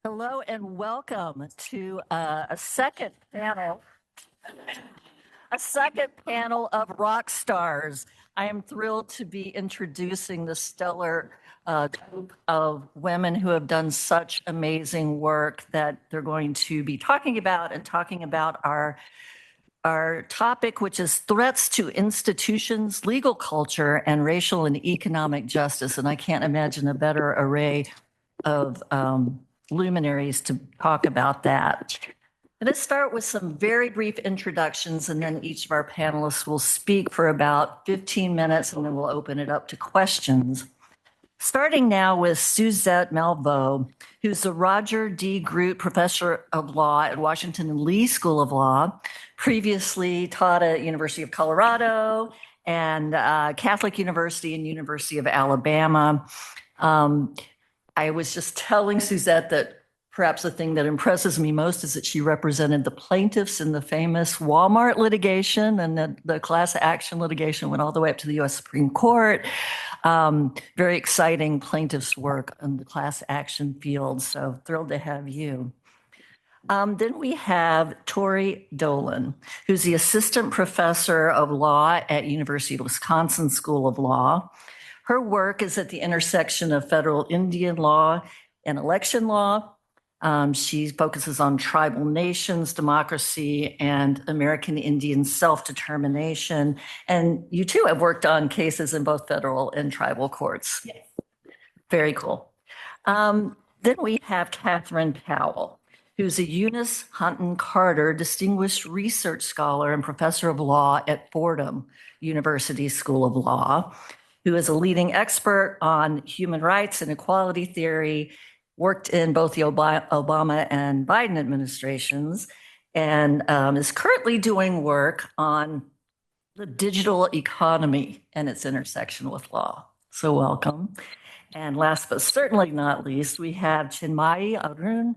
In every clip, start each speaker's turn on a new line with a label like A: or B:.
A: Hello and welcome to a second panel of rock stars. I am thrilled to be introducing the stellar group of women who have done such amazing work that they're going to be talking about our topic, which is threats to institutions, legal culture, and racial and economic justice. And I can't imagine a better array of luminaries to talk about that. Let's start with some very brief introductions, and then each of our panelists will speak for about 15 minutes, and then we'll open it up to questions. Starting now with Suzette Malveaux, who's the Roger D. Groot Professor of Law at Washington and Lee School of Law, previously taught at University of Colorado and Catholic University and University of Alabama. I was just telling Suzette that perhaps the thing that impresses me most is that she represented the plaintiffs in the famous Walmart litigation, and the class action litigation went all the way up to the US Supreme Court. Very exciting plaintiffs' work in the class action field, so thrilled to have you. Then we have Torey Dolan, who's the assistant professor of law at University of Wisconsin School of Law. Her work is at the intersection of federal Indian law and election law. She focuses on tribal nations, democracy, and American Indian self-determination. And you too have worked on cases in both federal and tribal courts. Yes. Very cool. Then we have Catherine Powell, who's a Eunice Hunton Carter Distinguished Research Scholar and Professor of Law at Fordham University School of Law, who is a leading expert on human rights and equality theory, worked in both the Obama and Biden administrations, and is currently doing work on the digital economy and its intersection with law. So welcome. And last but certainly not least, we have Chinmayi Arun,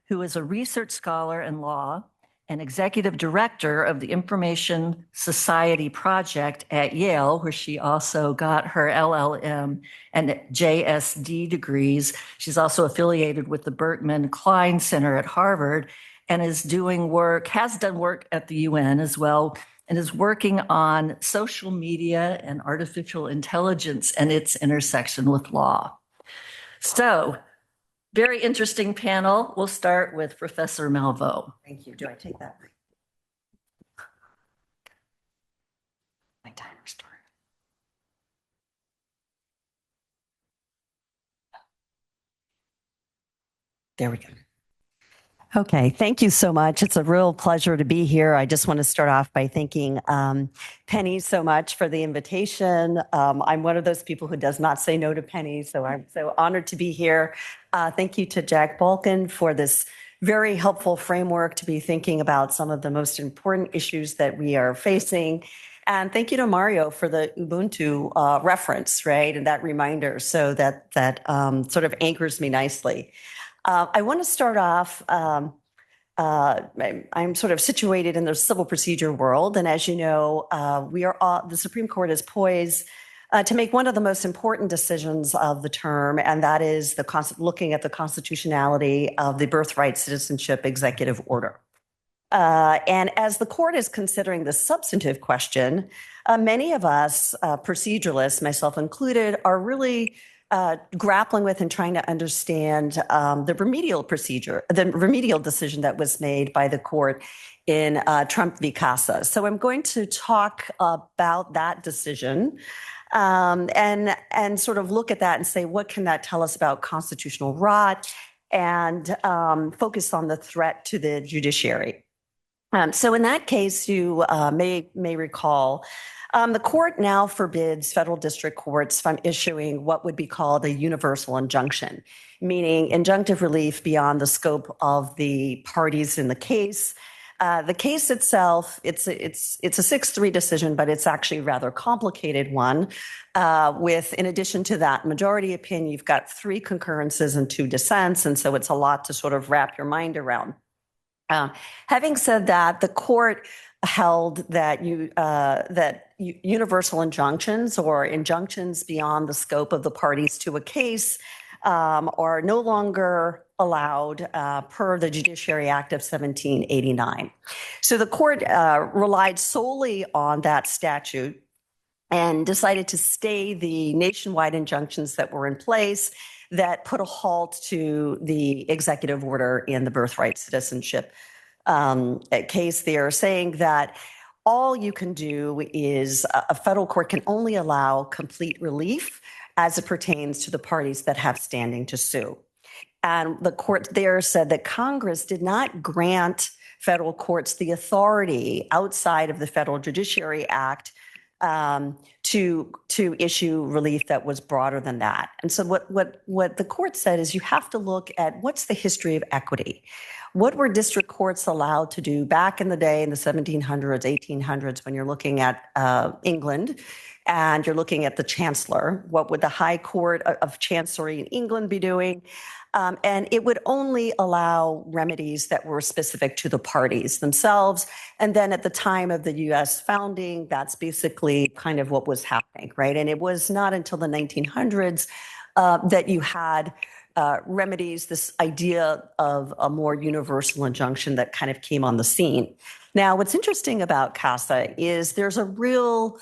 A: who is a research scholar in law and executive director of the Information Society Project at Yale, where she also got her LLM and JSD degrees. She's also affiliated with the Berkman Klein Center at Harvard and has done work at the UN as well, and is working on social media and artificial intelligence and its intersection with law. So, very interesting panel. We'll start with Professor Malveaux.
B: Thank you. Do I take that? My timer started. There we go. Okay, thank you so much. It's a real pleasure to be here. I just want to start off by thanking Penny so much for the invitation. I'm one of those people who does not say no to Penny, so I'm so honored to be here. Thank you to Jack Balkin for this very helpful framework to be thinking about some of the most important issues that we are facing. And thank you to Mario for the Ubuntu reference, right? And that reminder, so that sort of anchors me nicely. I want to start off, I'm sort of situated in the civil procedure world. And as you know, the Supreme Court is poised to make one of the most important decisions of the term, and that is looking at the constitutionality of the Birthright Citizenship Executive Order. And as the court is considering the substantive question, many of us, proceduralists, myself included, are really grappling with and trying to understand the remedial decision that was made by the court in Trump v. Casa. So I'm going to talk about that decision and sort of look at that and say, what can that tell us about constitutional rot, and focus on the threat to the judiciary. So in that case, you may recall, the court now forbids federal district courts from issuing what would be called a universal injunction, meaning injunctive relief beyond the scope of the parties in the case. The case itself, it's a 6-3 decision, but it's actually a rather complicated one. In addition to that majority opinion, you've got 3 concurrences and 2 dissents, and so it's a lot to sort of wrap your mind around. Having said that, the court held that universal injunctions or injunctions beyond the scope of the parties to a case are no longer allowed per the Judiciary Act of 1789. So the court relied solely on that statute and decided to stay the nationwide injunctions that were in place that put a halt to the executive order in the birthright citizenship case there, saying that all you can do is a federal court can only allow complete relief as it pertains to the parties that have standing to sue. And the court there said that Congress did not grant federal courts the authority outside of the Federal Judiciary Act to issue relief that was broader than that. And so what the court said is you have to look at what's the history of equity. What were district courts allowed to do back in the day in the 1700s, 1800s, when you're looking at England and you're looking at the chancellor? What would the High Court of Chancery in England be doing? And it would only allow remedies that were specific to the parties themselves. And then at the time of the US founding, that's basically kind of what was happening, right? And it was not until the 1900s that you had remedies, this idea of a more universal injunction that kind of came on the scene. Now, what's interesting about CASA is there's a real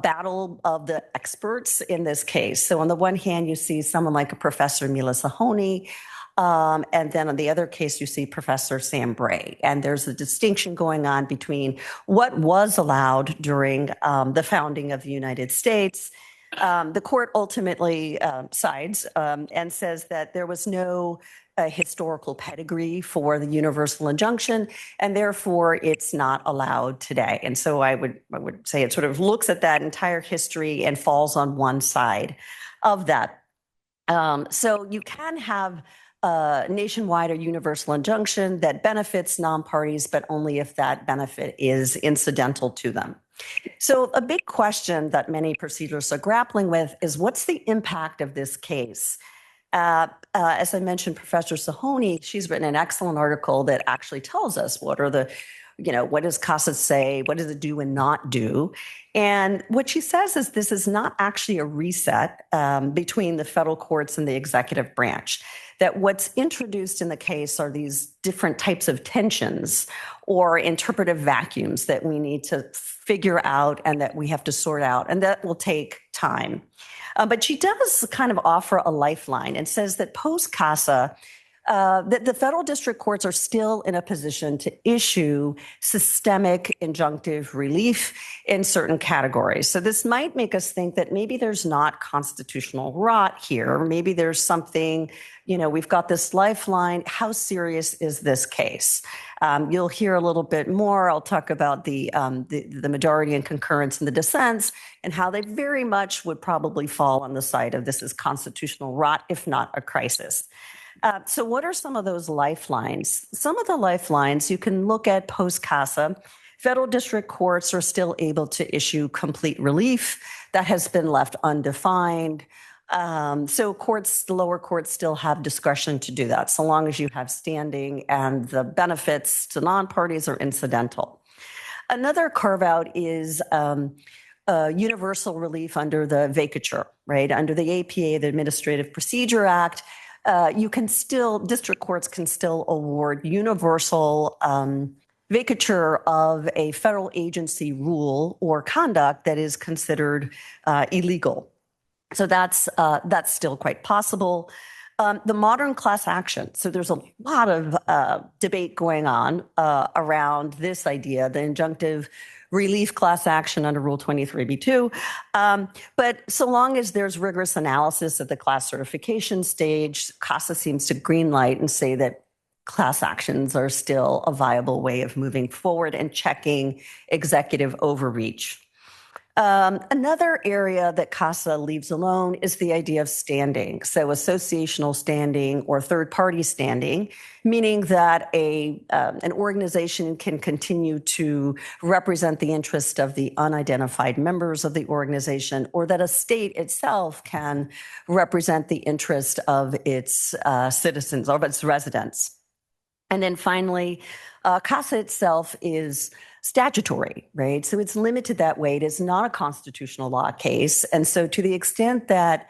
B: battle of the experts in this case. So on the one hand, you see someone like a Professor Mila Sahoni, and then on the other case, you see Professor Sam Bray. And there's a distinction going on between what was allowed during the founding of the United States. The court ultimately sides and says that there was no historical pedigree for the universal injunction, and therefore it's not allowed today. And so I would say it sort of looks at that entire history and falls on one side of that. So you can have a nationwide or universal injunction that benefits non-parties, but only if that benefit is incidental to them. So a big question that many proceduralists are grappling with is what's the impact of this case? As I mentioned, Professor Sahoni, she's written an excellent article that actually tells us what does CASA say? What does it do and not do? And what she says is this is not actually a reset between the federal courts and the executive branch. That what's introduced in the case are these different types of tensions or interpretive vacuums that we need to figure out and that we have to sort out, and that will take time. But she does kind of offer a lifeline and says that post-CASA, that the federal district courts are still in a position to issue systemic injunctive relief in certain categories. So this might make us think that maybe there's not constitutional rot here. Maybe there's something, we've got this lifeline. How serious is this case? You'll hear a little bit more. I'll talk about the majority and concurrence and the dissents and how they very much would probably fall on the side of this is constitutional rot, if not a crisis. So what are some of those lifelines? Some of the lifelines you can look at post-CASA. Federal district courts are still able to issue complete relief that has been left undefined. So the lower courts still have discretion to do that, so long as you have standing and the benefits to non-parties are incidental. Another carve-out is universal relief under the vacatur, right? Under the APA, the Administrative Procedure Act, district courts can still award universal vacatur of a federal agency rule or conduct that is considered illegal. So that's still quite possible. The modern class action. So there's a lot of debate going on around this idea, the injunctive relief class action under Rule 23b2. But so long as there's rigorous analysis at the class certification stage, CASA seems to greenlight and say that class actions are still a viable way of moving forward and checking executive overreach. Another area that CASA leaves alone is the idea of standing. So associational standing or third-party standing, meaning that an organization can continue to represent the interest of the unidentified members of the organization, or that a state itself can represent the interest of its citizens or of its residents. And then finally, CASA itself is statutory, right? So it's limited that way. It is not a constitutional law case. And so to the extent that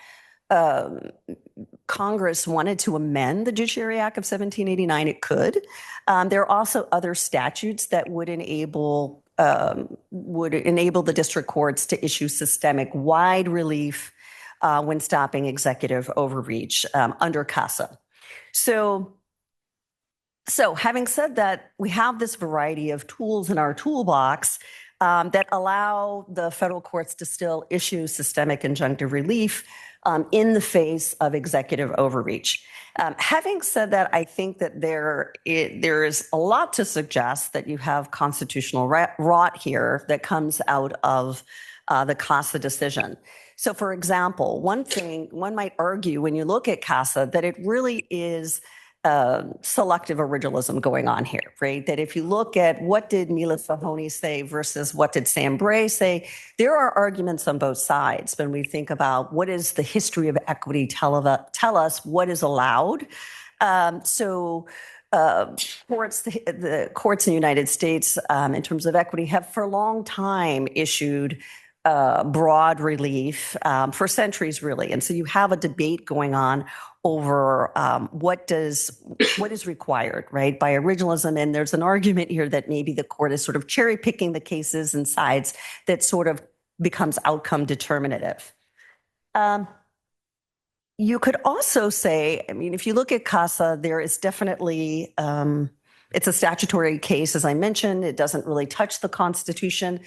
B: Congress wanted to amend the Judiciary Act of 1789, it could. There are also other statutes that would enable the district courts to issue systemic wide relief when stopping executive overreach under CASA. So having said that, we have this variety of tools in our toolbox that allow the federal courts to still issue systemic injunctive relief in the face of executive overreach. Having said that, I think that there is a lot to suggest that you have constitutional rot here that comes out of the CASA decision. So, for example, one thing one might argue when you look at CASA that it really is selective originalism going on here, right? That if you look at what did Mila Sahoni say versus what did Sam Bray say, there are arguments on both sides when we think about what is the history of equity tell us what is allowed. The courts in the United States in terms of equity have for a long time issued broad relief for centuries, really. And so you have a debate going on over what is required, right, by originalism. And there's an argument here that maybe the court is sort of cherry picking the cases and sides that sort of becomes outcome determinative. You could also say, I mean, if you look at CASA, there is definitely, it's a statutory case, as I mentioned. It doesn't really touch the Constitution.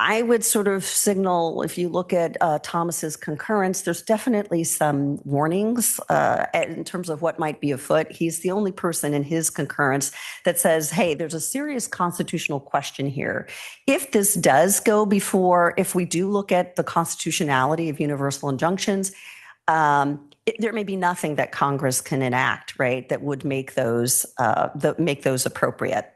B: I would sort of signal, if you look at Thomas's concurrence, there's definitely some warnings in terms of what might be afoot. He's the only person in his concurrence that says, hey, there's a serious constitutional question here. If this does go before, if we do look at the constitutionality of universal injunctions, there may be nothing that Congress can enact, right, that would make those appropriate.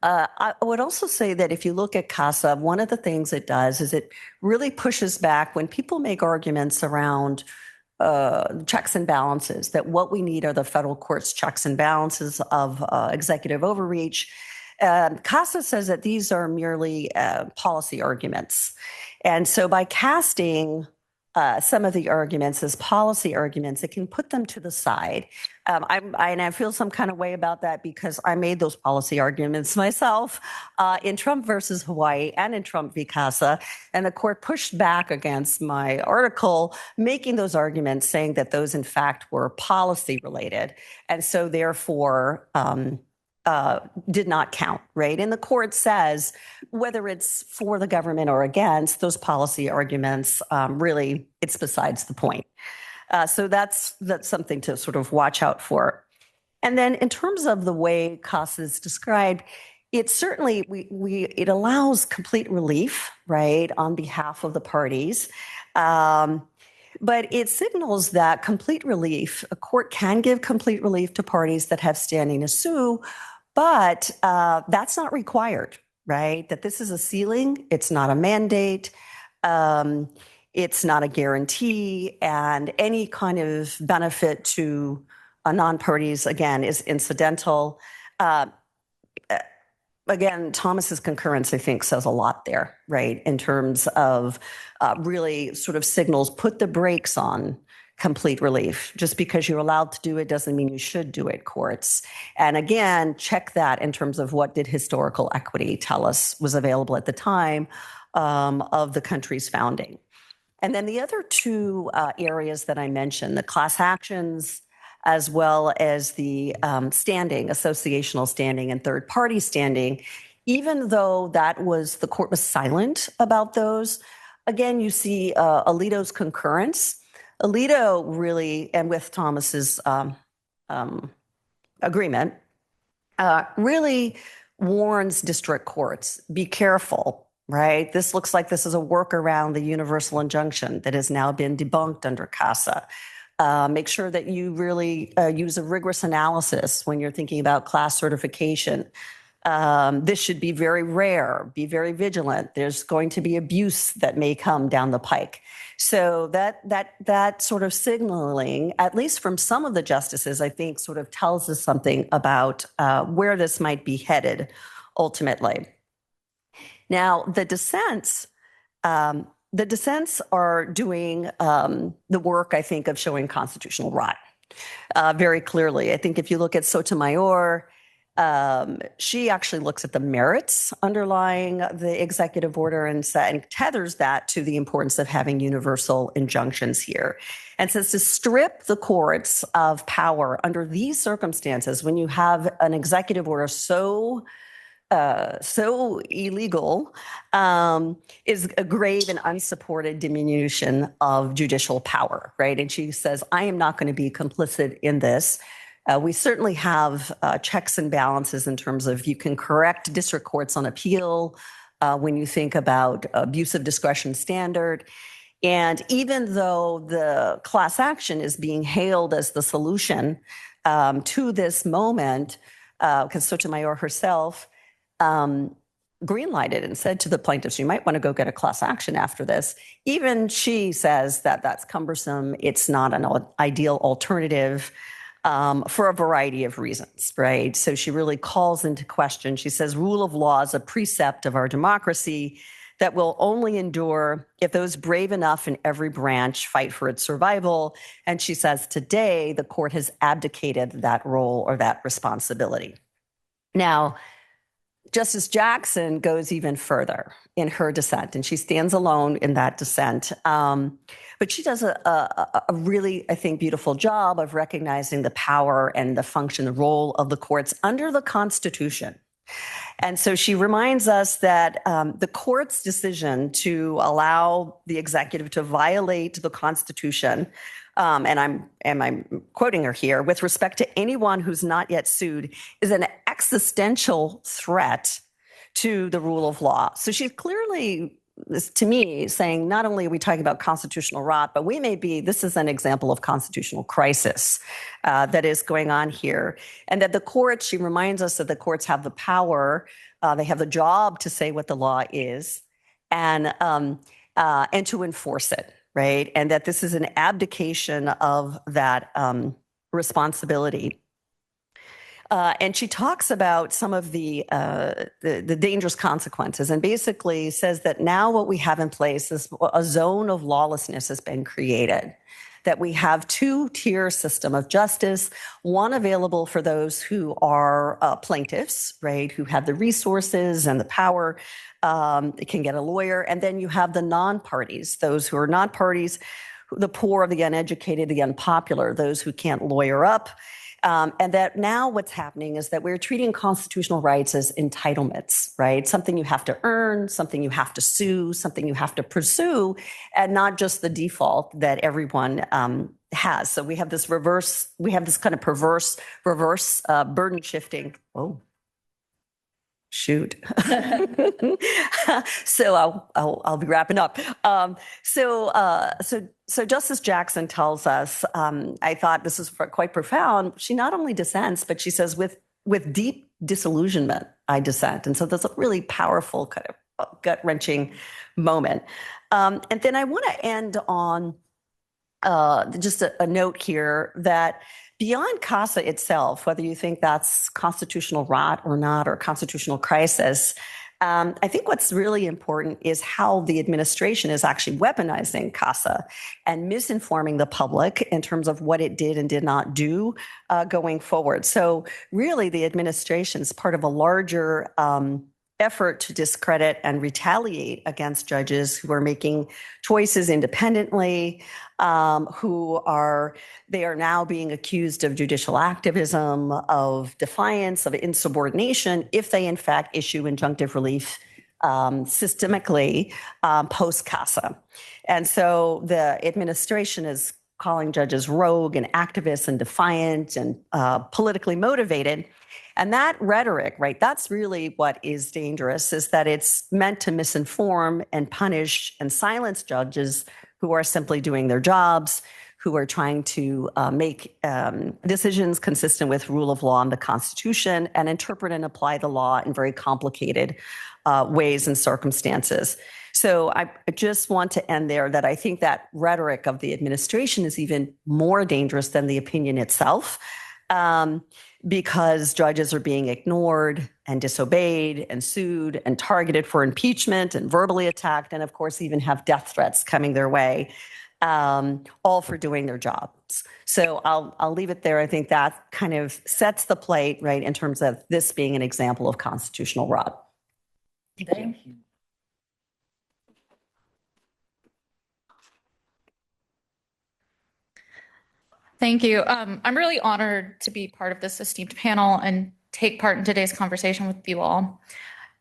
B: I would also say that if you look at CASA, one of the things it does is it really pushes back when people make arguments around checks and balances, that what we need are the federal court's checks and balances of executive overreach. CASA says that these are merely policy arguments. And so by casting some of the arguments as policy arguments, it can put them to the side. I feel some kind of way about that because I made those policy arguments myself in Trump versus Hawaii and in Trump v. CASA. And the court pushed back against my article, making those arguments, saying that those, in fact, were policy related. And so, therefore, did not count, right? And the court says whether it's for the government or against, those policy arguments, really, it's besides the point. So that's something to sort of watch out for. And then in terms of the way CASA is described, it certainly, it allows complete relief, right, on behalf of the parties. But it signals that complete relief, a court can give complete relief to parties that have standing to sue, but that's not required, right? That this is a ceiling, it's not a mandate, it's not a guarantee, and any kind of benefit to non-parties, again, is incidental. Again, Thomas's concurrence, I think, says a lot there, right, in terms of really sort of signals, put the brakes on complete relief. Just because you're allowed to do it doesn't mean you should do it, courts. And again, check that in terms of what did historical equity tell us was available at the time of the country's founding. And then the other two areas that I mentioned, the class actions, as well as the standing, associational standing and third party standing, even though the court was silent about those, again, you see Alito's concurrence. Alito really, and with Thomas's agreement, really warns district courts, be careful, right? This looks like this is a workaround the universal injunction that has now been debunked under CASA. Make sure that you really use a rigorous analysis when you're thinking about class certification. This should be very rare, be very vigilant. There's going to be abuse that may come down the pike. So that sort of signaling, at least from some of the justices, I think sort of tells us something about where this might be headed ultimately. Now, the dissents the dissents are doing the work, I think, of showing constitutional rot very clearly. I think if you look at Sotomayor, she actually looks at the merits underlying the executive order and tethers that to the importance of having universal injunctions here. And says to strip the courts of power under these circumstances, when you have an executive order so illegal, is a grave and unsupported diminution of judicial power, right? And she says, I am not going to be complicit in this. We certainly have checks and balances in terms of you can correct district courts on appeal when you think about abuse of discretion standard. And even though the class action is being hailed as the solution to this moment, because Sotomayor herself greenlighted and said to the plaintiffs, you might want to go get a class action after this. Even she says that that's cumbersome. It's not an ideal alternative for a variety of reasons, right? So she really calls into question. She says, rule of law is a precept of our democracy that will only endure if those brave enough in every branch fight for its survival. And she says, today, the court has abdicated that role or that responsibility. Now, Justice Jackson goes even further in her dissent, and she stands alone in that dissent. But she does a really, I think, beautiful job of recognizing the power and the function, the role of the courts under the Constitution. And so she reminds us that the court's decision to allow the executive to violate the Constitution, and I'm quoting her here, with respect to anyone who's not yet sued, is an existential threat to the rule of law. So she's clearly, to me, saying not only are we talking about constitutional rot, but this is an example of constitutional crisis that is going on here. And that the courts, she reminds us that the courts have the power, they have the job to say what the law is and to enforce it, right? And that this is an abdication of that responsibility. And she talks about some of the dangerous consequences and basically says that now what we have in place is a zone of lawlessness has been created, that we have two-tier system of justice, one available for those who are plaintiffs, right, who have the resources and the power, can get a lawyer, and then you have the non-parties, those who are not parties, the poor, the uneducated, the unpopular, those who can't lawyer up. And that now what's happening is that we're treating constitutional rights as entitlements, right? Something you have to earn, something you have to sue, something you have to pursue, and not just the default that everyone has. So we have this kind of perverse reverse burden shifting. Oh, shoot. So I'll be wrapping up. So Justice Jackson tells us, I thought this is quite profound. She not only dissents, but she says, with deep disillusionment, I dissent. And so that's a really powerful kind of gut-wrenching moment. And then I want to end on just a note here that beyond CASA itself, whether you think that's constitutional rot or not, or constitutional crisis, I think what's really important is how the administration is actually weaponizing CASA and misinforming the public in terms of what it did and did not do going forward. So really the administration is part of a larger effort to discredit and retaliate against judges who are making choices independently, they are now being accused of judicial activism, of defiance, of insubordination, if they in fact issue injunctive relief systemically post-CASA. And so the administration is calling judges rogue and activists and defiant and politically motivated. And that rhetoric, right, that's really what is dangerous, is that it's meant to misinform and punish and silence judges who are simply doing their jobs, who are trying to make decisions consistent with rule of law and the Constitution and interpret and apply the law in very complicated ways and circumstances. So I just want to end there that I think that rhetoric of the administration is even more dangerous than the opinion itself. because judges are being ignored and disobeyed and sued and targeted for impeachment and verbally attacked, and of course even have death threats coming their way, all for doing their jobs. So I'll leave it there. I think that kind of sets the plate, right, in terms of this being an example of constitutional rot.
A: Thank you.
C: Thank you. I'm really honored to be part of this esteemed panel and take part in today's conversation with you all.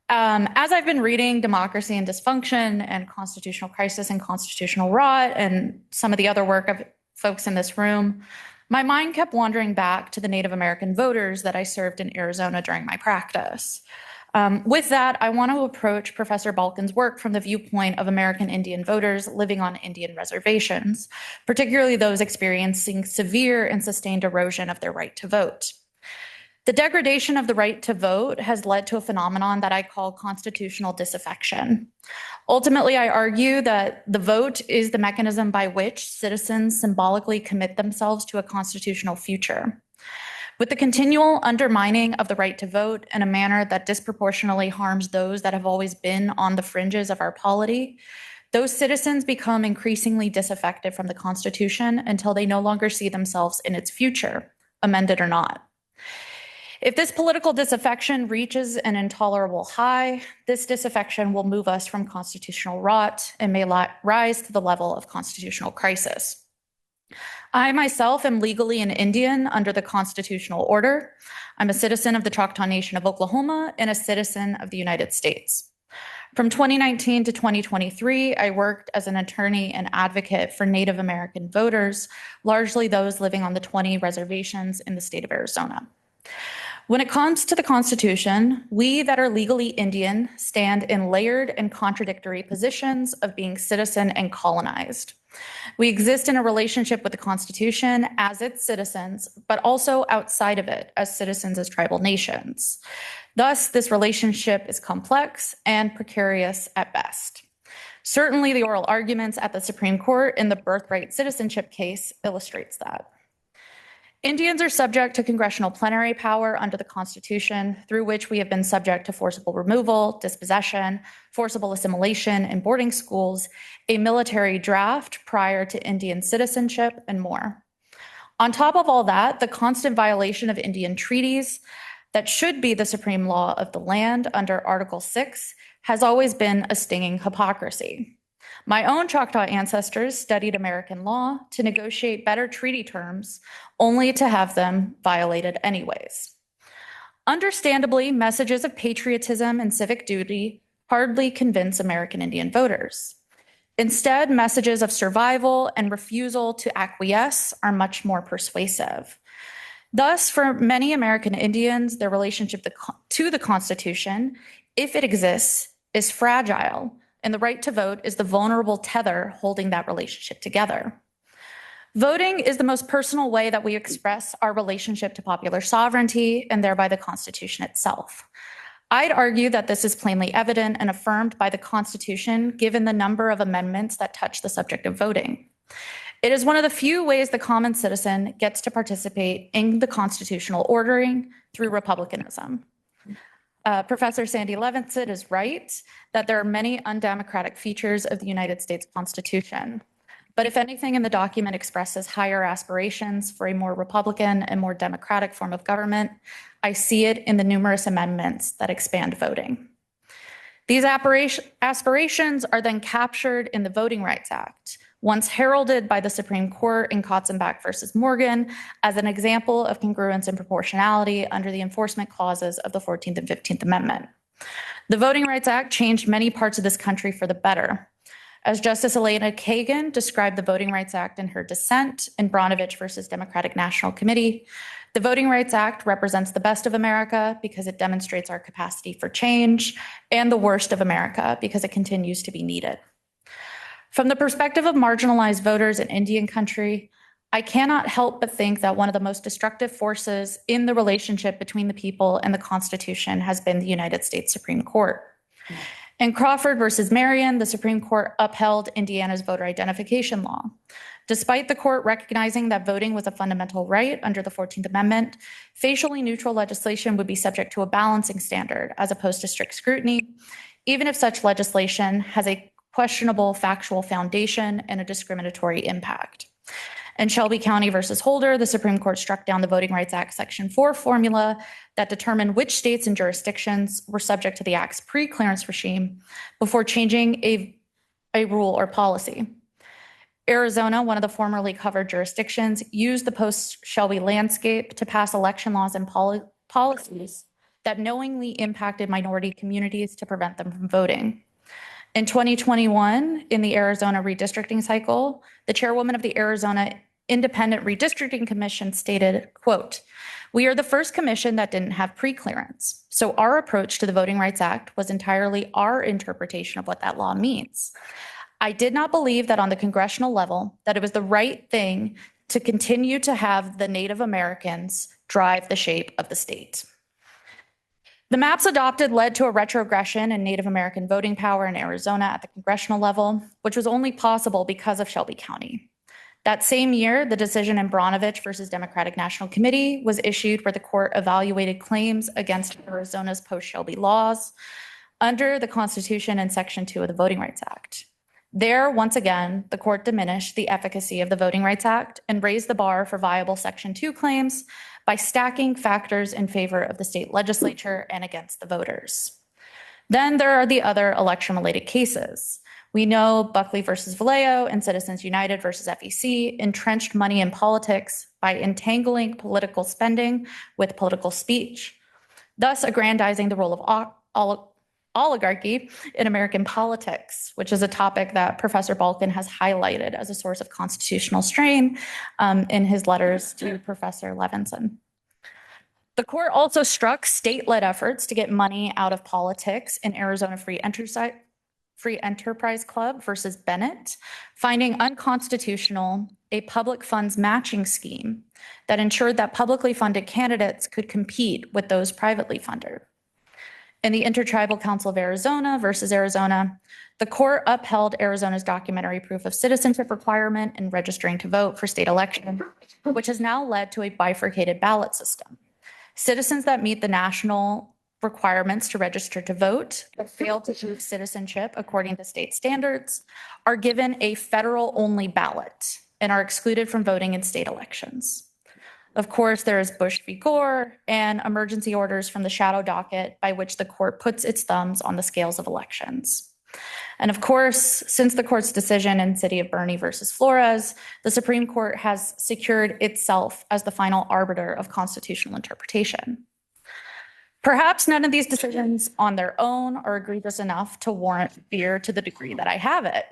C: As I've been reading Democracy and Dysfunction and Constitutional Crisis and Constitutional Rot and some of the other work of folks in this room, my mind kept wandering back to the Native American voters that I served in Arizona during my practice. With that, I want to approach Professor Balkin's work from the viewpoint of American Indian voters living on Indian reservations, particularly those experiencing severe and sustained erosion of their right to vote. The degradation of the right to vote has led to a phenomenon that I call constitutional disaffection. Ultimately, I argue that the vote is the mechanism by which citizens symbolically commit themselves to a constitutional future. With the continual undermining of the right to vote in a manner that disproportionately harms those that have always been on the fringes of our polity, those citizens become increasingly disaffected from the Constitution until they no longer see themselves in its future, amended or not. If this political disaffection reaches an intolerable high, this disaffection will move us from constitutional rot and may rise to the level of constitutional crisis. I myself am legally an Indian under the constitutional order. I'm a citizen of the Choctaw Nation of Oklahoma and a citizen of the United States. From 2019 to 2023, I worked as an attorney and advocate for Native American voters, largely those living on the 20 reservations in the state of Arizona. When it comes to the Constitution, we that are legally Indian stand in layered and contradictory positions of being citizen and colonized. We exist in a relationship with the Constitution as its citizens, but also outside of it as citizens as tribal nations. Thus, this relationship is complex and precarious at best. Certainly, the oral arguments at the Supreme Court in the birthright citizenship case illustrates that. Indians are subject to congressional plenary power under the Constitution, through which we have been subject to forcible removal, dispossession, forcible assimilation in boarding schools, a military draft prior to Indian citizenship, and more. On top of all that, the constant violation of Indian treaties that should be the supreme law of the land under Article 6 has always been a stinging hypocrisy. My own Choctaw ancestors studied American law to negotiate better treaty terms, only to have them violated anyways. Understandably, messages of patriotism and civic duty hardly convince American Indian voters. Instead, messages of survival and refusal to acquiesce are much more persuasive. Thus, for many American Indians, their relationship to the Constitution, if it exists, is fragile, and the right to vote is the vulnerable tether holding that relationship together. Voting is the most personal way that we express our relationship to popular sovereignty and thereby the Constitution itself. I'd argue that this is plainly evident and affirmed by the Constitution, given the number of amendments that touch the subject of voting. It is one of the few ways the common citizen gets to participate in the constitutional ordering through republicanism. Professor Sandy Levinson is right that there are many undemocratic features of the United States Constitution. But if anything in the document expresses higher aspirations for a more Republican and more democratic form of government, I see it in the numerous amendments that expand voting. These aspirations are then captured in the Voting Rights Act, once heralded by the Supreme Court in Katzenbach versus Morgan as an example of congruence and proportionality under the enforcement clauses of the 14th and 15th Amendment. The Voting Rights Act changed many parts of this country for the better. As Justice Elena Kagan described the Voting Rights Act in her dissent in Brnovich versus Democratic National Committee, the Voting Rights Act represents the best of America because it demonstrates our capacity for change, and the worst of America because it continues to be needed. From the perspective of marginalized voters in Indian country, I cannot help but think that one of the most destructive forces in the relationship between the people and the Constitution has been the United States Supreme Court. In Crawford versus Marion, the Supreme Court upheld Indiana's voter identification law. Despite the court recognizing that voting was a fundamental right under the 14th Amendment, facially neutral legislation would be subject to a balancing standard as opposed to strict scrutiny, even if such legislation has a questionable factual foundation and a discriminatory impact. In Shelby County versus Holder, the Supreme Court struck down the Voting Rights Act Section 4 formula that determined which states and jurisdictions were subject to the Act's pre-clearance regime before changing a rule or policy. Arizona, one of the formerly covered jurisdictions, used the post-Shelby landscape to pass election laws and policies that knowingly impacted minority communities to prevent them from voting. In 2021, in the Arizona redistricting cycle, the chairwoman of the Arizona Independent Redistricting Commission stated, quote, "We are the first commission that didn't have pre-clearance. So our approach to the Voting Rights Act was entirely our interpretation of what that law means. I did not believe that on the congressional level that it was the right thing to continue to have the Native Americans drive the shape of the state." The maps adopted led to a retrogression in Native American voting power in Arizona at the congressional level, which was only possible because of Shelby County. That same year, the decision in Branovich versus Democratic National Committee was issued where the court evaluated claims against Arizona's post-Shelby laws under the Constitution and Section 2 of the Voting Rights Act. There, once again, the court diminished the efficacy of the Voting Rights Act and raised the bar for viable Section 2 claims by stacking factors in favor of the state legislature and against the voters. Then there are the other election-related cases. We know Buckley versus Vallejo and Citizens United versus FEC entrenched money in politics by entangling political spending with political speech, thus aggrandizing the role of oligarchy in American politics, which is a topic that Professor Balkin has highlighted as a source of constitutional strain in his letters to Professor Levinson. The court also struck state-led efforts to get money out of politics in Arizona Free Enterprise Club versus Bennett, finding unconstitutional a public funds matching scheme that ensured that publicly funded candidates could compete with those privately funded. In the Intertribal Council of Arizona versus Arizona, the court upheld Arizona's documentary proof of citizenship requirement in registering to vote for state election, which has now led to a bifurcated ballot system. Citizens that meet the national requirements to register to vote but fail to prove citizenship according to state standards are given a federal-only ballot and are excluded from voting in state elections. Of course, there is Bush v. Gore and emergency orders from the shadow docket by which the court puts its thumbs on the scales of elections. And of course, since the court's decision in City of Bernie versus Flores, the Supreme Court has secured itself as the final arbiter of constitutional interpretation. Perhaps none of these decisions on their own are egregious enough to warrant fear to the degree that I have it.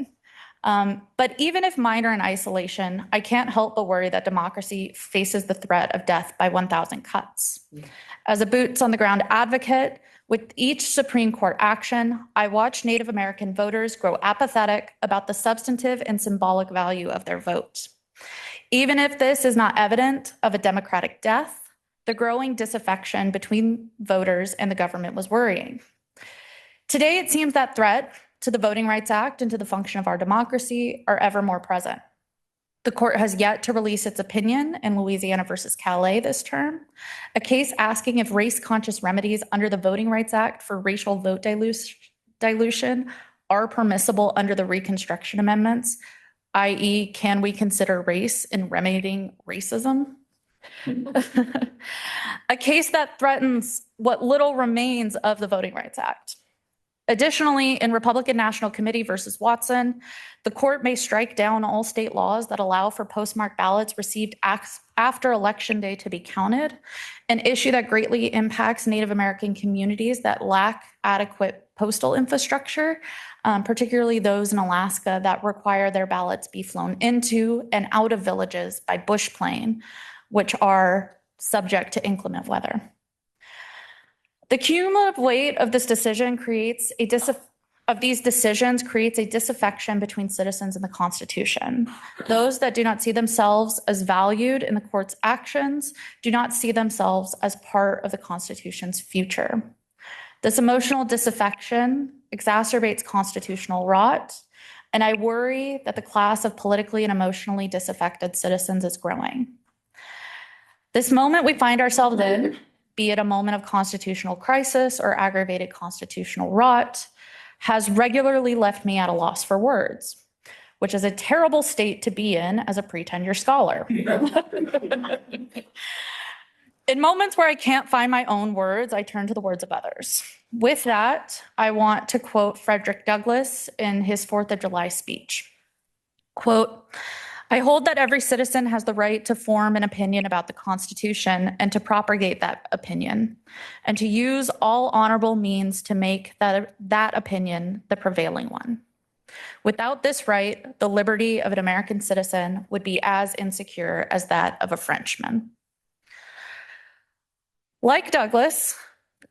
C: But even if minor in isolation, I can't help but worry that democracy faces the threat of death by 1,000 cuts. As a boots on the ground advocate, with each Supreme Court action, I watch Native American voters grow apathetic about the substantive and symbolic value of their vote. Even if this is not evident of a democratic death, the growing disaffection between voters and the government was worrying. Today, it seems that threat to the Voting Rights Act and to the function of our democracy are ever more present. The court has yet to release its opinion in Louisiana versus Calais this term, a case asking if race-conscious remedies under the Voting Rights Act for racial vote dilution are permissible under the Reconstruction Amendments, i.e., can we consider race in remedying racism? A case that threatens what little remains of the Voting Rights Act. Additionally, in Republican National Committee versus Watson, the court may strike down all state laws that allow for postmarked ballots received after Election Day to be counted, an issue that greatly impacts Native American communities that lack adequate postal infrastructure, particularly those in Alaska that require their ballots be flown into and out of villages by bush plane, which are subject to inclement weather. The cumulative weight of this decision creates these decisions creates a disaffection between citizens and the Constitution. Those that do not see themselves as valued in the court's actions do not see themselves as part of the Constitution's future. This emotional disaffection exacerbates constitutional rot, and I worry that the class of politically and emotionally disaffected citizens is growing. This moment we find ourselves in, be it a moment of constitutional crisis or aggravated constitutional rot, has regularly left me at a loss for words, which is a terrible state to be in as a pre-tenure scholar. In moments where I can't find my own words, I turn to the words of others. With that, I want to quote Frederick Douglass in his 4th of July speech. Quote, "I hold that every citizen has the right to form an opinion about the Constitution and to propagate that opinion, and to use all honorable means to make that opinion the prevailing one. Without this right, the liberty of an American citizen would be as insecure as that of a Frenchman." Like Douglas,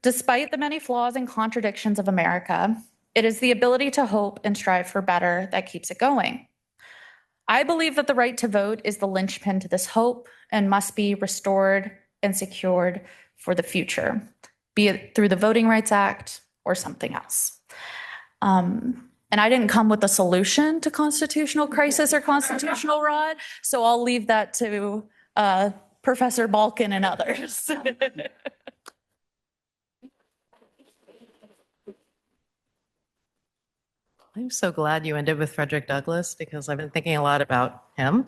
C: despite the many flaws and contradictions of America, it is the ability to hope and strive for better that keeps it going. I believe that the right to vote is the linchpin to this hope and must be restored and secured for the future, be it through the Voting Rights Act or something else. And I didn't come with a solution to constitutional crisis or constitutional rot, so I'll leave that to Professor Balkin and others.
D: I'm so glad you ended with Frederick Douglass because I've been thinking a lot about him.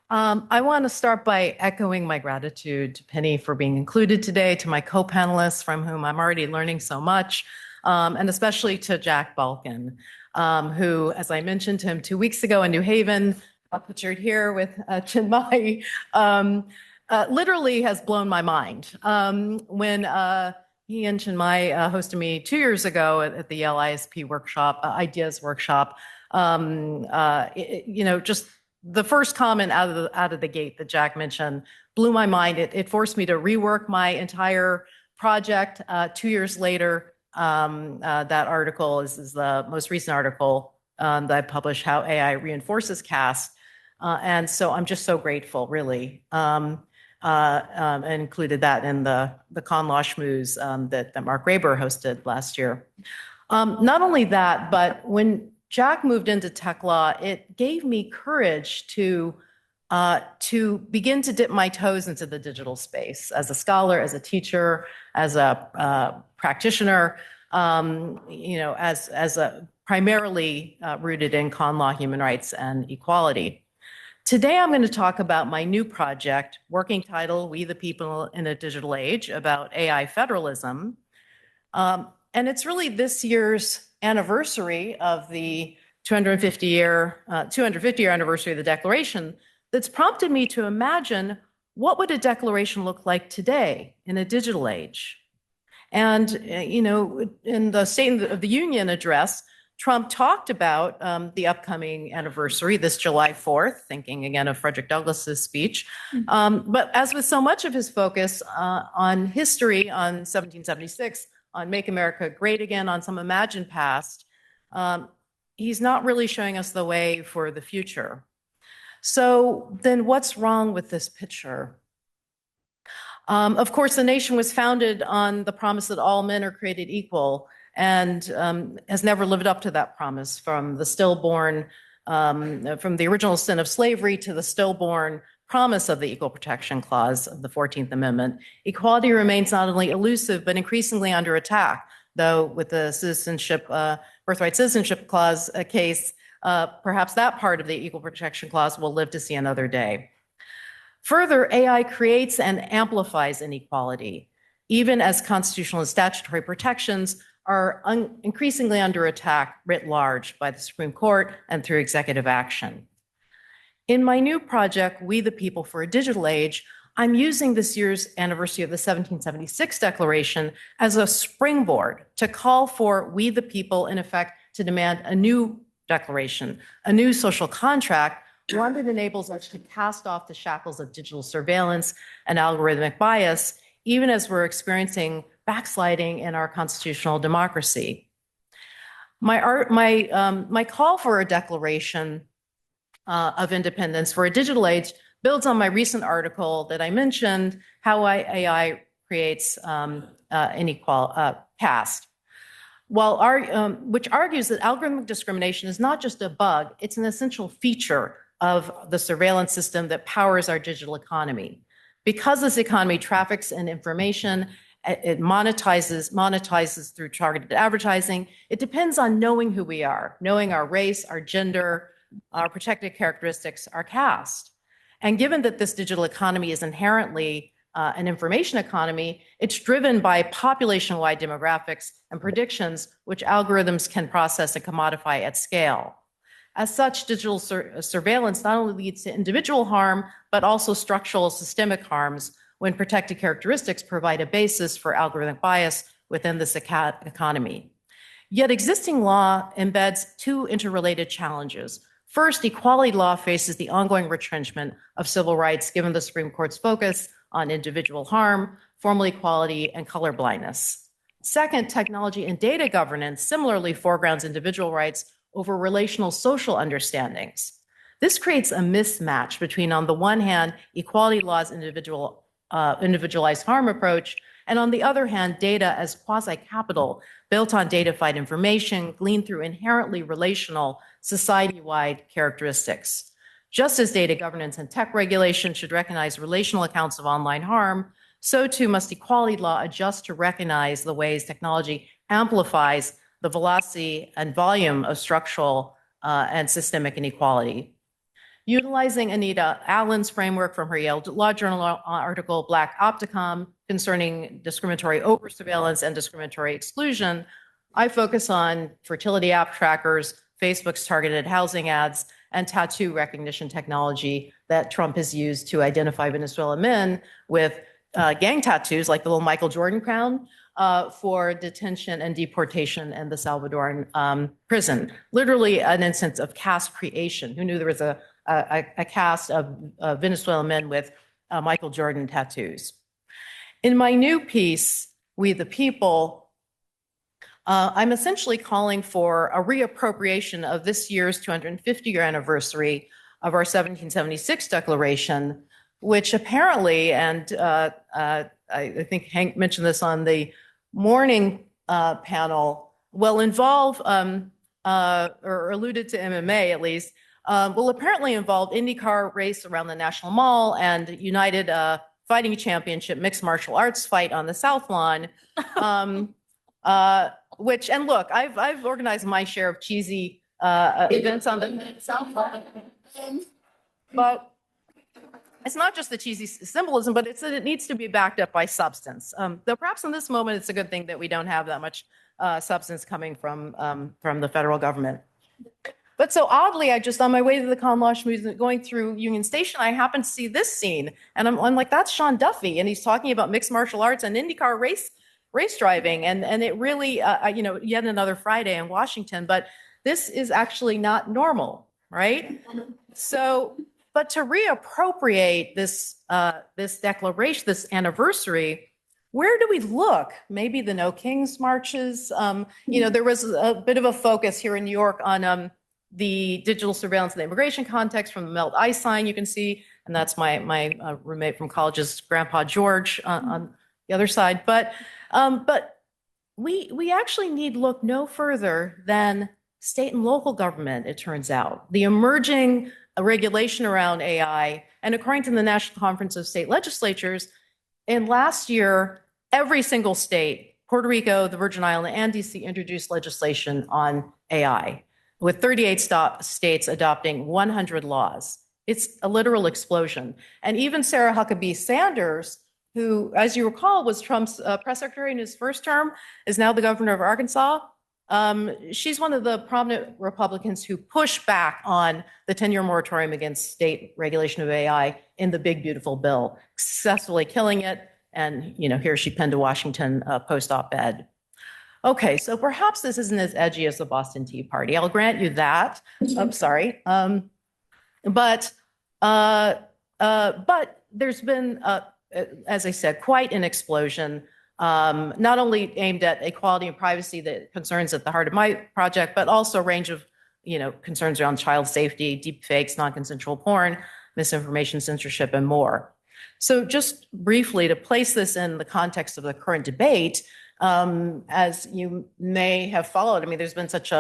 D: I want to start by echoing my gratitude to Penny for being included today, to my co-panelists from whom I'm already learning so much, and especially to Jack Balkin, who, as I mentioned to him 2 weeks ago in New Haven, pictured here with Chinmayi, literally has blown my mind. When he and Chinmayi hosted me 2 years ago at the Yale ISP workshop, ideas workshop. Just the first comment out of the gate that Jack mentioned blew my mind. It forced me to rework my entire project. 2 years later, that article is the most recent article that I published, How AI Reinforces Caste. And so I'm just so grateful, really. And included that in the con law schmooze that Mark Graber hosted last year. Not only that, but when Jack moved into tech law, it gave me courage to begin to dip my toes into the digital space as a scholar, as a teacher, as a practitioner, as a primarily rooted in con law, human rights, and equality. Today, I'm going to talk about my new project, working title, We the People in a Digital Age, about AI federalism. And it's really this year's anniversary of the 250-year anniversary of the Declaration that's prompted me to imagine what would a declaration look like today in a digital age. And, in the State of the Union address, Trump talked about the upcoming anniversary, this July 4th, thinking again of Frederick Douglass's speech. But as with so much of his focus on history, on 1776, on Make America Great Again, on some imagined past, he's not really showing us the way for the future. So then what's wrong with this picture? Of course, the nation was founded on the promise that all men are created equal, and has never lived up to that promise, from the stillborn, from the original sin of slavery to the stillborn promise of the Equal Protection Clause of the 14th Amendment. Equality remains not only elusive, but increasingly under attack, though with the birthright citizenship clause case, perhaps that part of the Equal Protection Clause will live to see another day. Further, AI creates and amplifies inequality, even as constitutional and statutory protections are increasingly under attack writ large by the Supreme Court and through executive action. In my new project, We the People for a Digital Age, I'm using this year's anniversary of the 1776 Declaration as a springboard to call for we the people, in effect, to demand a new declaration, a new social contract, one that enables us to cast off the shackles of digital surveillance and algorithmic bias, even as we're experiencing backsliding in our constitutional democracy. My call for a declaration of independence for a digital age builds on my recent article that I mentioned, How AI Creates Caste. which argues that algorithmic discrimination is not just a bug, it's an essential feature of the surveillance system that powers our digital economy. Because this economy traffics in information, it monetizes through targeted advertising. It depends on knowing who we are, knowing our race, our gender, our protected characteristics, our caste. And given that this digital economy is inherently an information economy, it's driven by population-wide demographics and predictions, which algorithms can process and commodify at scale. As such, digital surveillance not only leads to individual harm, but also structural systemic harms when protected characteristics provide a basis for algorithmic bias within this economy. Yet existing law embeds two interrelated challenges. First, equality law faces the ongoing retrenchment of civil rights given the Supreme Court's focus on individual harm, formal equality, and colorblindness. Second, technology and data governance similarly foregrounds individual rights over relational social understandings. This creates a mismatch between, on the one hand, equality law's individualized harm approach, and on the other hand, data as quasi-capital built on datafied information gleaned through inherently relational society-wide characteristics. Just as data governance and tech regulation should recognize relational accounts of online harm, so too must equality law adjust to recognize the ways technology amplifies the velocity and volume of structural and systemic inequality. Utilizing Anita Allen's framework from her Yale Law Journal article, Black Opticom, concerning discriminatory over-surveillance and discriminatory exclusion, I focus on fertility app trackers, Facebook's targeted housing ads, and tattoo recognition technology that Trump has used to identify Venezuelan men with gang tattoos, like the little Michael Jordan crown, for detention and deportation in the Salvadoran prison. Literally an instance of caste creation. Who knew there was a caste of Venezuelan men with Michael Jordan tattoos? In my new piece, We the People, I'm essentially calling for a reappropriation of this year's 250-year anniversary of our 1776 Declaration, which apparently, and I think Hank mentioned this on the morning panel, will involve, or alluded to MMA at least, will apparently involve IndyCar race around the National Mall and United Fighting Championship mixed martial arts fight on the South Lawn. Which, and look, I've organized my share of cheesy events on the South Lawn, but it's not just the cheesy symbolism, but it's that it needs to be backed up by substance. Though perhaps in this moment, it's a good thing that we don't have that much substance coming from the federal government. But so oddly, I just, on my way to the Con Law Schmooze, going through Union Station, I happened to see this scene, and I'm like, that's Sean Duffy, and he's talking about mixed martial arts and IndyCar race driving, and it really, yet another Friday in Washington, but this is actually not normal, right? So, but to reappropriate this declaration, this anniversary, where do we look? Maybe the No Kings marches. There was a bit of a focus here in New York on the digital surveillance in the immigration context from the Melt Ice sign you can see, and that's my roommate from college's grandpa George on the other side. But we actually need look no further than state and local government, it turns out. The emerging regulation around AI, and according to the National Conference of State Legislatures, in last year, every single state, Puerto Rico, the Virgin Islands, and DC introduced legislation on AI, with 38 states adopting 100 laws. It's a literal explosion. And even Sarah Huckabee Sanders, who, as you recall, was Trump's press secretary in his first term, is now the governor of Arkansas. She's one of the prominent Republicans who pushed back on the 10-year moratorium against state regulation of AI in the Big Beautiful Bill, successfully killing it. And, here she penned a Washington Post op-ed. Okay, so perhaps this isn't as edgy as the Boston Tea Party. I'll grant you that. I'm sorry. But there's been, as I said, quite an explosion, not only aimed at equality and privacy, that concerns at the heart of my project, but also a range of, concerns around child safety, deep fakes, non-consensual porn, misinformation, censorship, and more. So just briefly, to place this in the context of the current debate, As you may have followed, I mean, there's been such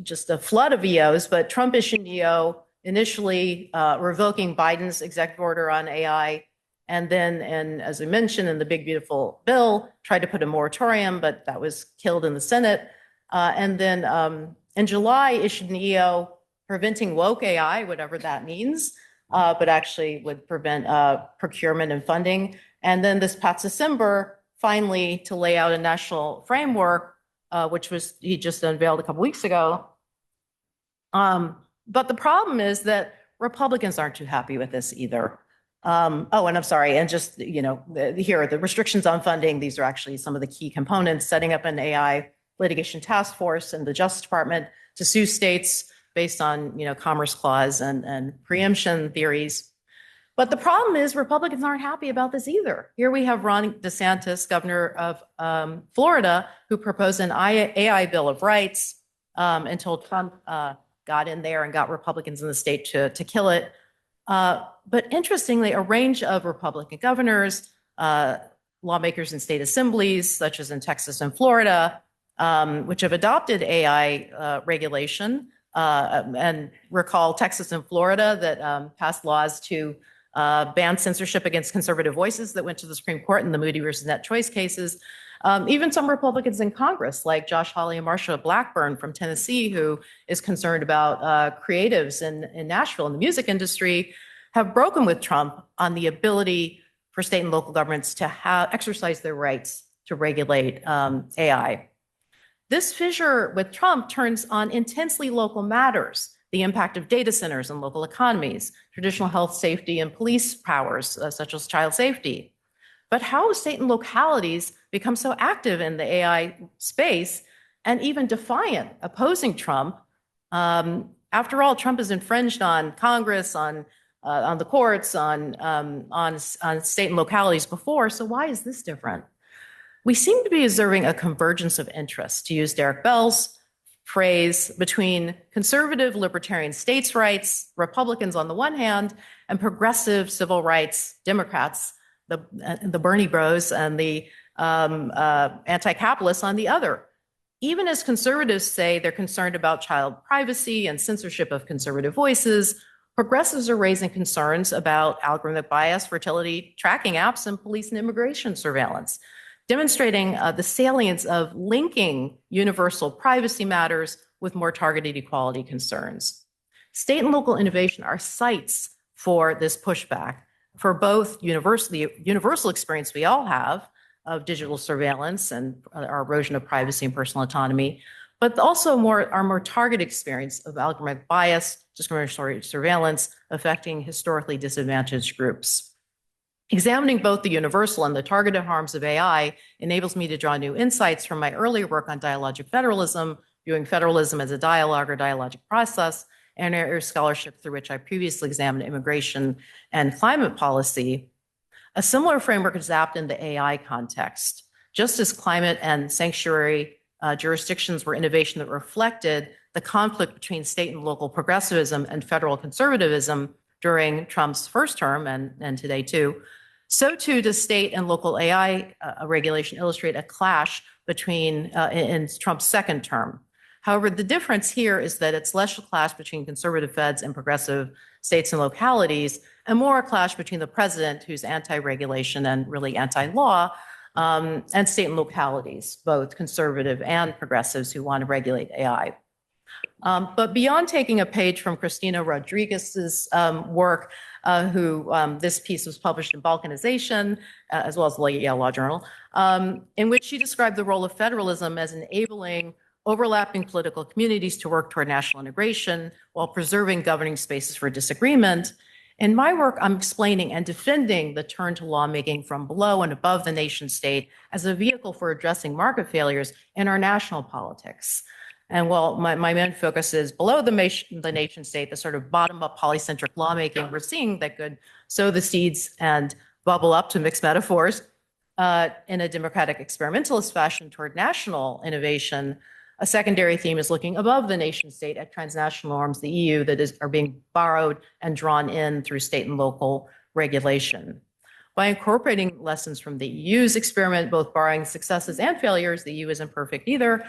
D: just a flood of EOs, but Trump issued an EO initially revoking Biden's executive order on AI. And then, and as we mentioned in the big, beautiful bill, tried to put a moratorium, but that was killed in the Senate. And then in July, issued an EO preventing woke AI, whatever that means, but actually would prevent procurement and funding. And then this past December, finally, to lay out a national framework, which was he just unveiled a couple weeks ago. But the problem is that Republicans aren't too happy with this either. Oh, and I'm sorry, and just, you know, here are the restrictions on funding. These are actually some of the key components: setting up an AI litigation task force in the Justice Department to sue states based on, you know, Commerce Clause and preemption theories. But the problem is Republicans aren't happy about this either. Here we have Ron DeSantis, governor of Florida, who proposed an AI Bill of Rights until Trump got in there and got Republicans in the state to kill it. But interestingly, a range of Republican governors, lawmakers in state assemblies, such as in Texas and Florida, which have adopted AI regulation. And recall Texas and Florida that passed laws to ban censorship against conservative voices that went to the Supreme Court in the Moody versus Net Choice cases. Even some Republicans in Congress, like Josh Hawley and Marsha Blackburn from Tennessee, who is concerned about creatives in Nashville in the music industry, have broken with Trump on the ability for state and local governments to exercise their rights to regulate AI. This fissure with Trump turns on intensely local matters: the impact of data centers on local economies, traditional health, safety, and police powers, such as child safety. But how state and localities become so active in the AI space and even defiant, opposing Trump? After all, Trump has infringed on Congress, on the courts, on state and localities before. So why is this different? We seem to be observing a convergence of interests, to use Derek Bell's phrase, between conservative libertarian states' rights, Republicans on the one hand, and progressive civil rights Democrats, the Bernie bros and the anti-capitalists on the other. Even as conservatives say they're concerned about child privacy and censorship of conservative voices, progressives are raising concerns about algorithmic bias, fertility tracking apps, and police and immigration surveillance, demonstrating the salience of linking universal privacy matters with more targeted equality concerns. State and local innovation are sites for this pushback, for both the universal experience we all have of digital surveillance and our erosion of privacy and personal autonomy, but also our more targeted experience of algorithmic bias, discriminatory surveillance affecting historically disadvantaged groups. Examining both the universal and the targeted harms of AI enables me to draw new insights from my earlier work on dialogic federalism, viewing federalism as a dialogue or dialogic process, and area scholarship through which I previously examined immigration and climate policy. A similar framework is apt in the AI context. Just as climate and sanctuary jurisdictions were innovation that reflected the conflict between state and local progressivism and federal conservatism during Trump's first term and today too, so too does state and local AI regulation illustrate a clash between in Trump's second term. However, the difference here is that it's less a clash between conservative feds and progressive states and localities, and more a clash between the president, who's anti-regulation and really anti-law, and state and localities, both conservative and progressives who want to regulate AI. But beyond taking a page from Christina Rodriguez's work, this piece was published in Balkanization, as well as the Yale Law Journal, in which she described the role of federalism as enabling overlapping political communities to work toward national integration while preserving governing spaces for disagreement. In my work, I'm explaining and defending the turn to lawmaking from below and above the nation state as a vehicle for addressing market failures in our national politics. And while my main focus is below the nation state, the sort of bottom-up polycentric lawmaking we're seeing that could sow the seeds and bubble up, to mix metaphors, in a democratic experimentalist fashion toward national innovation. A secondary theme is looking above the nation state at transnational norms, the EU, that are being borrowed and drawn in through state and local regulation. by incorporating lessons from the EU's experiment, both barring successes and failures. The EU isn't perfect either.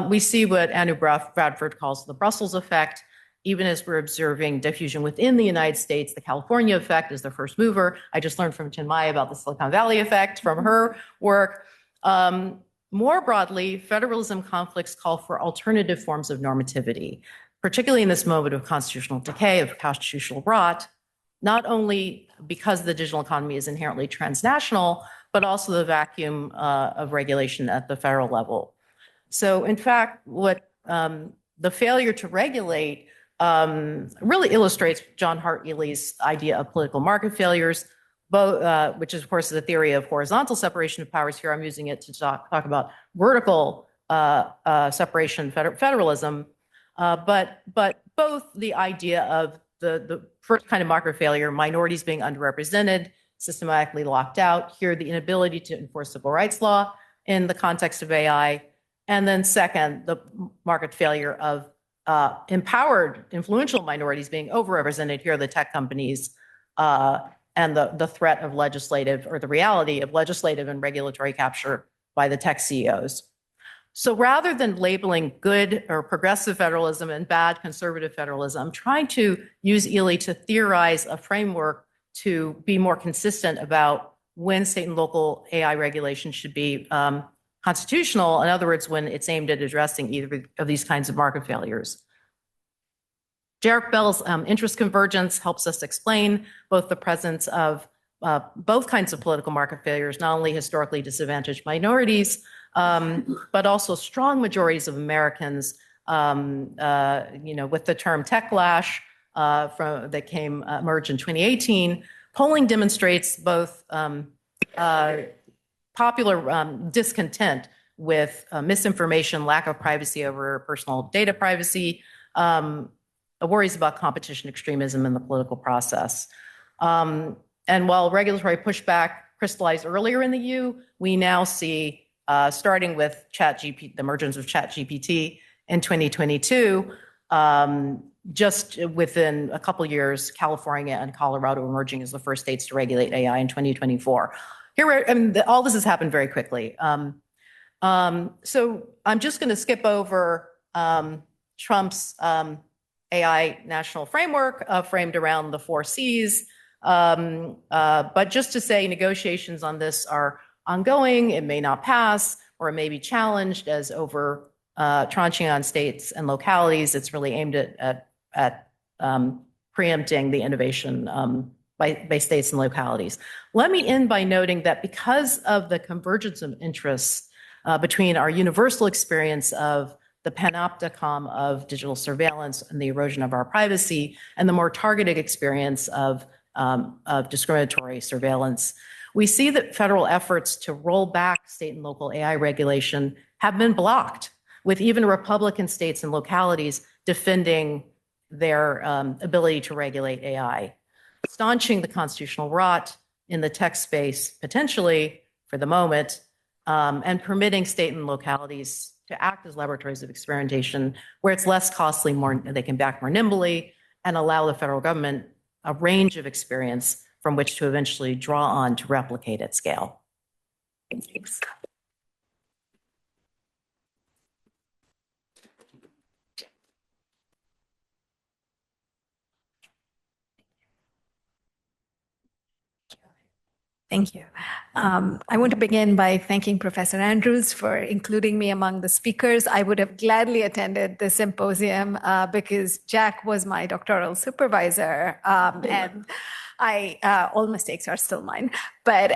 D: We see what Anu Bradford calls the Brussels effect. Even as we're observing diffusion within the United States, the California effect is the first mover. I just learned from Chinmayi about the Silicon Valley effect from her work. More broadly, federalism conflicts call for alternative forms of normativity, particularly in this moment of constitutional decay, of constitutional rot, not only because the digital economy is inherently transnational, but also the vacuum of regulation at the federal level. So in fact, what the failure to regulate really illustrates John Hart Ely's idea of political market failures, which is, of course, the theory of horizontal separation of powers. Here I'm using it to talk about vertical separation, federalism, but both the idea of the first kind of market failure, minorities being underrepresented, systematically locked out, here the inability to enforce civil rights law in the context of AI, and then second, the market failure of empowered, influential minorities being overrepresented, here the tech companies, and the threat of legislative, or the reality of legislative and regulatory capture by the tech CEOs. So rather than labeling good or progressive federalism and bad conservative federalism, I'm trying to use Ely to theorize a framework to be more consistent about when state and local AI regulation should be constitutional. In other words, when it's aimed at addressing either of these kinds of market failures. Jack Bell's interest convergence helps us explain both the presence of both kinds of political market failures, not only historically disadvantaged minorities, but also strong majorities of Americans, with the term techlash that emerged in 2018. Polling demonstrates both popular discontent with misinformation, lack of privacy over personal data privacy, worries about competition extremism in the political process. And while regulatory pushback crystallized earlier in the EU, we now see, starting with the emergence of ChatGPT in 2022, just within a couple years, California and Colorado emerging as the first states to regulate AI in 2024. All this has happened very quickly. So I'm just going to skip over Trump's AI national framework framed around the 4 Cs. But just to say, negotiations on this are ongoing. It may not pass, or it may be challenged as over tranching on states and localities. It's really aimed at preempting the innovation by states and localities. Let me end by noting that because of the convergence of interests between our universal experience of the panopticon of digital surveillance and the erosion of our privacy, and the more targeted experience of discriminatory surveillance, we see that federal efforts to roll back state and local AI regulation have been blocked, with even Republican states and localities defending their ability to regulate AI, staunching the constitutional rot in the tech space, potentially for the moment, and permitting state and localities to act as laboratories of experimentation where it's less costly, they can back more nimbly, and allow the federal government a range of experience from which to eventually draw on to replicate at scale. Thanks.
E: Thank you. I want to begin by thanking Professor Andrews for including me among the speakers. I would have gladly attended the symposium because Jack was my doctoral supervisor, and all mistakes are still mine. But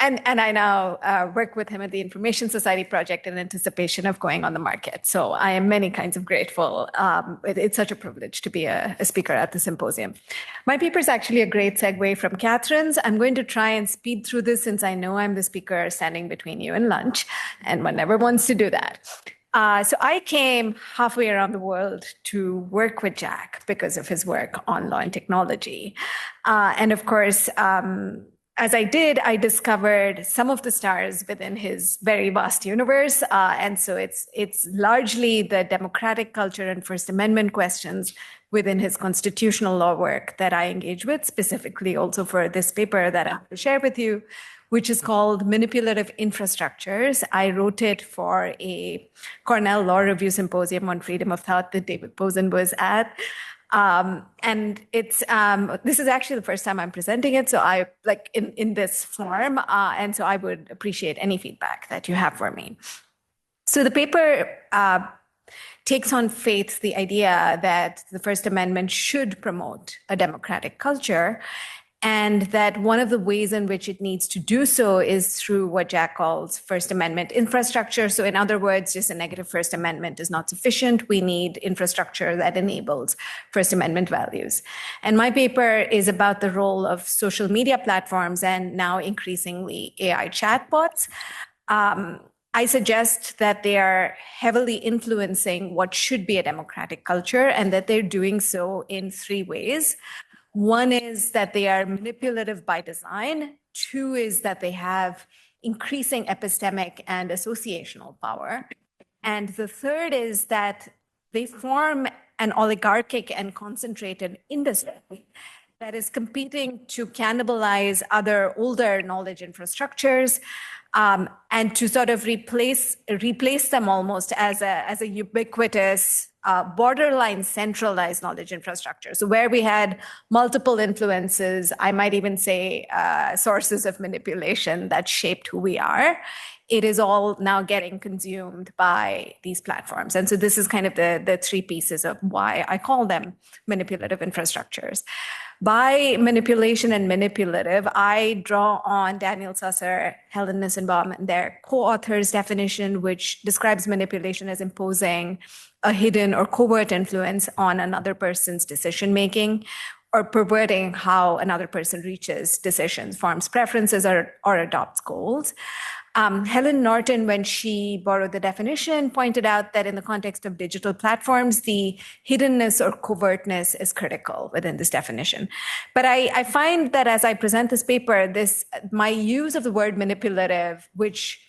E: and I now work with him at the Information Society Project in anticipation of going on the market. So I am many kinds of grateful. It's such a privilege to be a speaker at the symposium. My paper is actually a great segue from Catherine's. I'm going to try and speed through this since I know I'm the speaker standing between you and lunch, and one never wants to do that. So I came halfway around the world to work with Jack because of his work on law and technology. And of course, as I did, I discovered some of the stars within his very vast universe. And so it's largely the democratic culture and First Amendment questions within his constitutional law work that I engage with, specifically also for this paper that I have to share with you, which is called Manipulative Infrastructures. I wrote it for a Cornell Law Review Symposium on Freedom of Thought that David Posen was at. And it's this is actually the first time I'm presenting it, so I like in this form, and so I would appreciate any feedback that you have for me. So the paper takes on faith the idea that the First Amendment should promote a democratic culture, and that one of the ways in which it needs to do so is through what Jack calls First Amendment infrastructure. So in other words, just a negative First Amendment is not sufficient. We need infrastructure that enables First Amendment values. And my paper is about the role of social media platforms and now increasingly AI chatbots. I suggest that they are heavily influencing what should be a democratic culture, and that they're doing so in three ways. One is that they are manipulative by design. Two is that they have increasing epistemic and associational power. And the third is that they form an oligarchic and concentrated industry that is competing to cannibalize other older knowledge infrastructures, and to sort of replace them almost as a ubiquitous, borderline centralized knowledge infrastructure. So where we had multiple influences, I might even say sources of manipulation that shaped who we are, it is all now getting consumed by these platforms. And so this is kind of the three pieces of why I call them manipulative infrastructures. By manipulation and manipulative, I draw on Daniel Susser, Helen Nissenbaum, and their co-authors' definition, which describes manipulation as imposing a hidden or covert influence on another person's decision-making, or perverting how another person reaches decisions, forms preferences, or adopts goals. Helen Norton, when she borrowed the definition, pointed out that in the context of digital platforms, the hiddenness or covertness is critical within this definition. But I find that as I present this paper, my use of the word manipulative, which,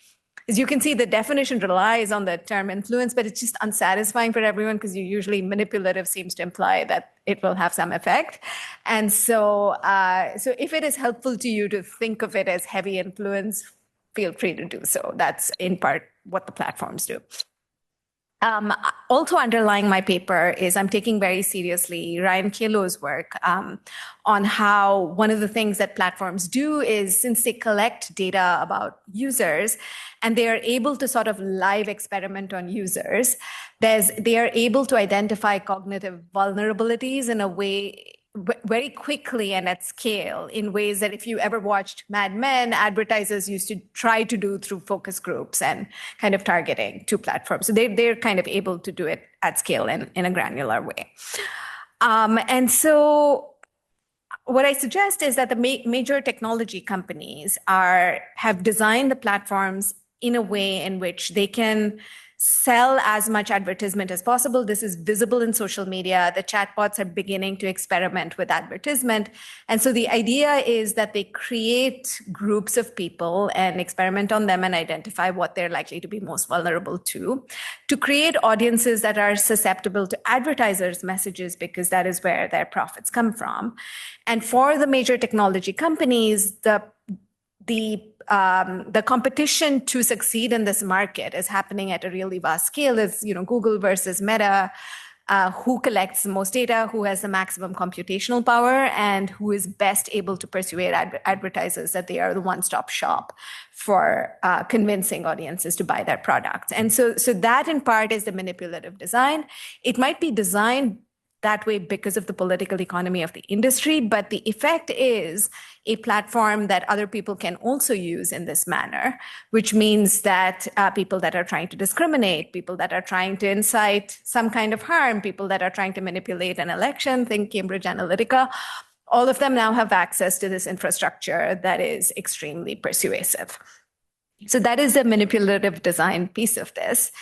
E: as you can see, the definition relies on the term influence, but it's just unsatisfying for everyone because usually manipulative seems to imply that it will have some effect. And so if it is helpful to you to think of it as heavy influence, feel free to do so. That's in part what the platforms do. Also underlying my paper is I'm taking very seriously Ryan Calo's work on how one of the things that platforms do is, since they collect data about users and they are able to sort of live experiment on users, they are able to identify cognitive vulnerabilities in a way very quickly and at scale, in ways that if you ever watched Mad Men, advertisers used to try to do through focus groups and kind of targeting to platforms. So they're kind of able to do it at scale and in a granular way. And so what I suggest is that the major technology companies have designed the platforms in a way in which they can sell as much advertisement as possible. This is visible in social media. The chatbots are beginning to experiment with advertisement. And so the idea is that they create groups of people and experiment on them and identify what they're likely to be most vulnerable to create audiences that are susceptible to advertisers' messages, because that is where their profits come from. And for the major technology companies, the competition to succeed in this market is happening at a really vast scale. It's, Google versus Meta, who collects the most data, who has the maximum computational power, and who is best able to persuade advertisers that they are the one-stop shop for convincing audiences to buy their products. And so that in part is the manipulative design. It might be designed that way because of the political economy of the industry, but the effect is a platform that other people can also use in this manner, which means that people that are trying to discriminate, people that are trying to incite some kind of harm, people that are trying to manipulate an election, think Cambridge Analytica, all of them now have access to this infrastructure that is extremely persuasive. So that is the manipulative design piece of this.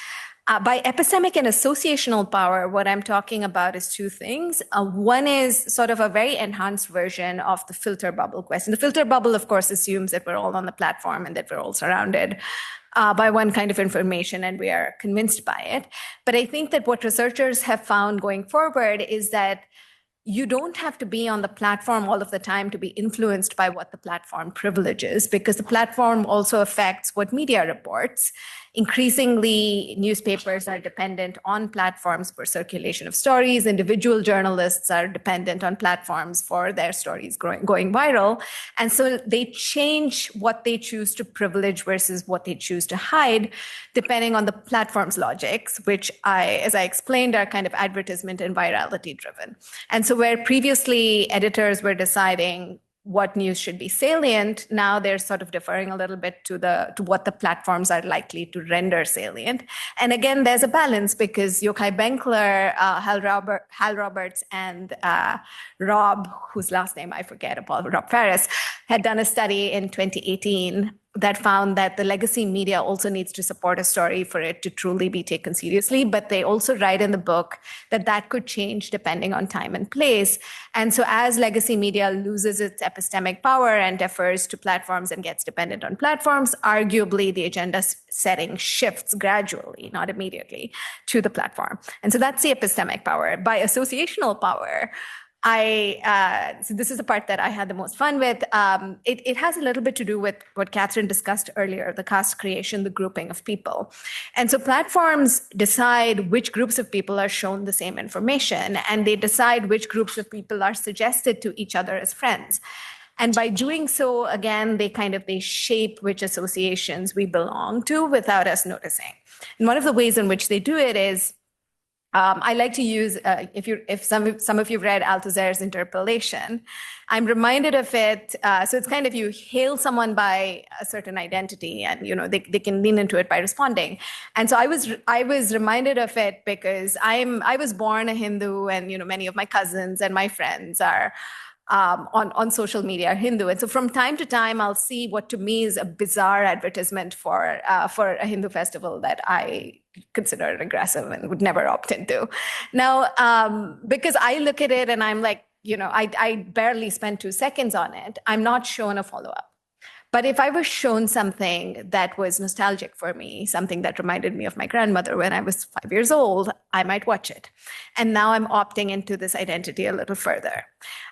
E: By epistemic and associational power, what I'm talking about is two things. One is sort of a very enhanced version of the filter bubble question. The filter bubble, of course, assumes that we're all on the platform and that we're all surrounded by one kind of information and we are convinced by it. But I think that what researchers have found going forward is that you don't have to be on the platform all of the time to be influenced by what the platform privileges, because the platform also affects what media reports. Increasingly, newspapers are dependent on platforms for circulation of stories. Individual journalists are dependent on platforms for their stories going viral. And so they change what they choose to privilege versus what they choose to hide, depending on the platform's logics, which as I explained, are kind of advertisement and virality driven. And so where previously editors were deciding what news should be salient, now they're sort of deferring a little bit to what the platforms are likely to render salient. And again, there's a balance because Yochai Benkler, Hal Roberts, and Rob, whose last name I forget, Rob Ferris, had done a study in 2018 that found that the legacy media also needs to support a story for it to truly be taken seriously. But they also write in the book that that could change depending on time and place. And so as legacy media loses its epistemic power and defers to platforms and gets dependent on platforms, arguably the agenda setting shifts gradually, not immediately, to the platform. And so that's the epistemic power. By associational power, so this is the part that I had the most fun with. It has a little bit to do with what Catherine discussed earlier, the caste creation, the grouping of people. And so platforms decide which groups of people are shown the same information, and they decide which groups of people are suggested to each other as friends. And by doing so, again, they shape which associations we belong to without us noticing. And one of the ways in which they do it is, I like to use, if some of you've read Althusser's interpellation, I'm reminded of it. So it's kind of, you hail someone by a certain identity and, they can lean into it by responding. And so I was reminded of it because I was born a Hindu, and, many of my cousins and my friends are on social media are Hindu. And so from time to time, I'll see what to me is a bizarre advertisement for a Hindu festival that I consider aggressive and would never opt into. Now, because I look at it and I'm like, I barely spend 2 seconds on it, I'm not shown a follow-up. But if I was shown something that was nostalgic for me, something that reminded me of my grandmother when I was 5 years old, I might watch it. And now I'm opting into this identity a little further.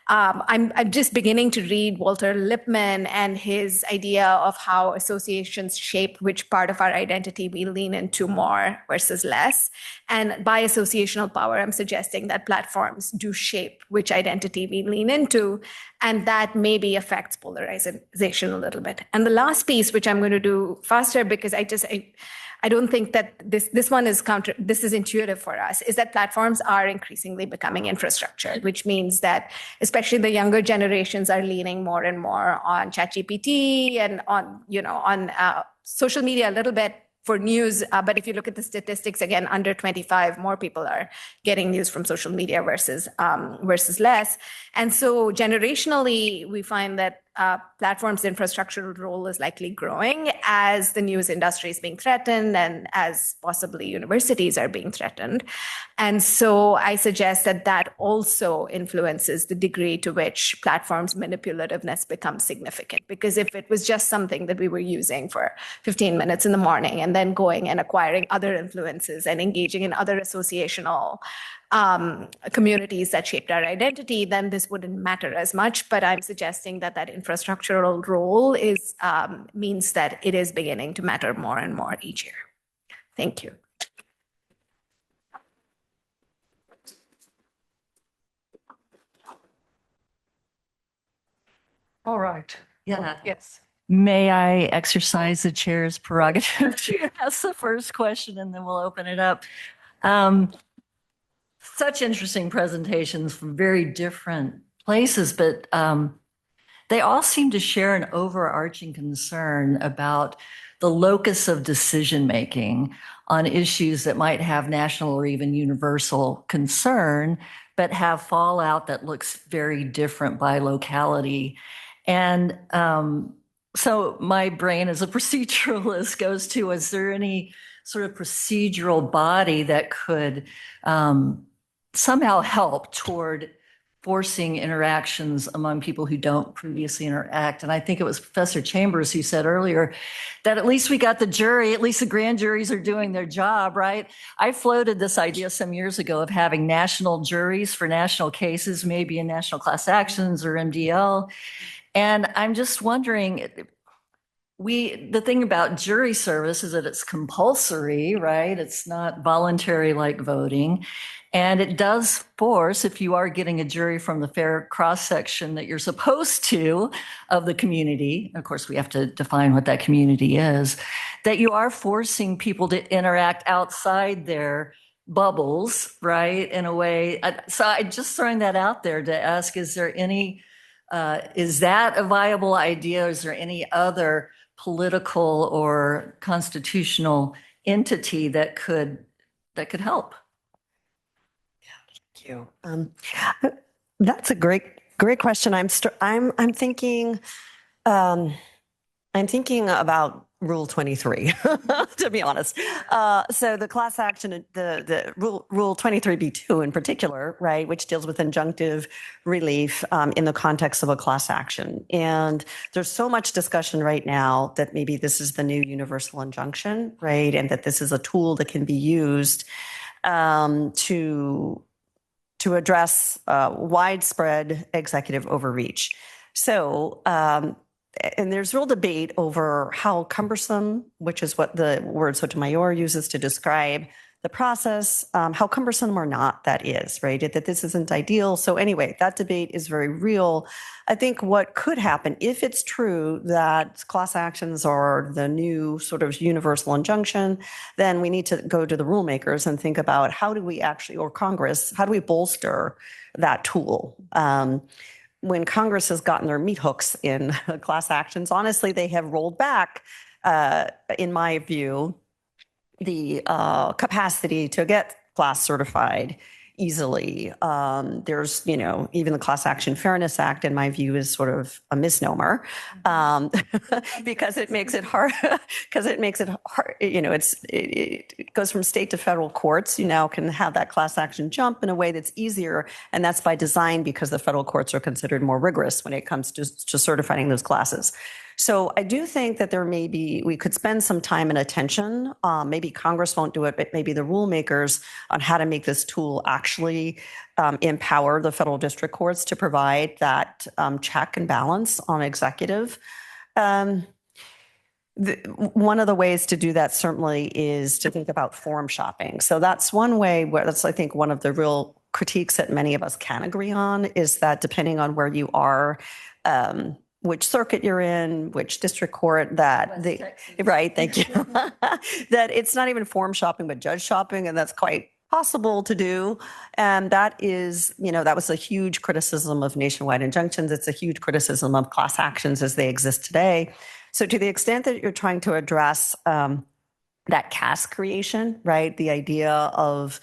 E: I'm just beginning to read Walter Lippmann and his idea of how associations shape which part of our identity we lean into more versus less. And by associational power, I'm suggesting that platforms do shape which identity we lean into, and that maybe affects polarization a little bit. And the last piece, which I'm going to do faster because I don't think that this is intuitive for us, is that platforms are increasingly becoming infrastructure, which means that especially the younger generations are leaning more and more on ChatGPT and on social media a little bit for news. But if you look at the statistics, again, under 25, more people are getting news from social media versus less. And so generationally, we find that platforms' infrastructural role is likely growing as the news industry is being threatened and as possibly universities are being threatened. And so I suggest that also influences the degree to which platforms' manipulativeness becomes significant. Because if it was just something that we were using for 15 minutes in the morning and then going and acquiring other influences and engaging in other associational communities that shaped our identity, then this wouldn't matter as much. But I'm suggesting that infrastructural role means that it is beginning to matter more and more each year. Thank you.
A: All right.
E: Yeah. Yes.
A: May I exercise the chair's prerogative to ask the first question, and then we'll open it up. Such interesting presentations from very different places, but they all seem to share an overarching concern about the locus of decision-making on issues that might have national or even universal concern, but have fallout that looks very different by locality. And so my brain as a proceduralist goes to, is there any sort of procedural body that could somehow help toward forcing interactions among people who don't previously interact. And I think it was Professor Chambers who said earlier that at least we got the jury, at least the grand juries are doing their job, right? I floated this idea some years ago of having national juries for national cases, maybe in national class actions or MDL. And I'm just wondering, the thing about jury service is that it's compulsory, right? It's not voluntary like voting. And it does force, if you are getting a jury from the fair cross-section that you're supposed to of the community, of course, we have to define what that community is, that you are forcing people to interact outside their bubbles, right? In a way. So I just throwing that out there to ask, is there any, is that a viable idea? Is there any other political or constitutional entity that could help?
B: Thank you. That's a great question. I'm thinking about Rule 23, to be honest. So the class action, the Rule 23b2 in particular, right, which deals with injunctive relief in the context of a class action. And there's so much discussion right now that maybe this is the new universal injunction, right, and that this is a tool that can be used to address widespread executive overreach. So, and there's real debate over how cumbersome, which is what the word Sotomayor uses to describe the process, how cumbersome or not that is, right? That this isn't ideal. So anyway, that debate is very real. I think what could happen, if it's true that class actions are the new sort of universal injunction, then we need to go to the rule makers and think about how do we actually, or Congress, how do we bolster that tool? When Congress has gotten their meat hooks in class actions, honestly, they have rolled back, in my view, the capacity to get class certified easily. There's, even the Class Action Fairness Act, in my view, is sort of a misnomer because it makes it hard. It goes from state to federal courts. You now can have that class action jump in a way that's easier, and that's by design because the federal courts are considered more rigorous when it comes to certifying those classes. So I do think that we could spend some time and attention, maybe Congress won't do it, but maybe the rule makers, on how to make this tool actually empower the federal district courts to provide that check and balance on executive. One of the ways to do that certainly is to think about forum shopping. So that's one way that's, I think, one of the real critiques that many of us can agree on, is that depending on where you are, which circuit you're in, which district court, right, thank you, that it's not even forum shopping, but judge shopping, and that's quite possible to do. And that is, that was a huge criticism of nationwide injunctions. It's a huge criticism of class actions as they exist today. So to the extent that you're trying to address that caste creation, right, the idea of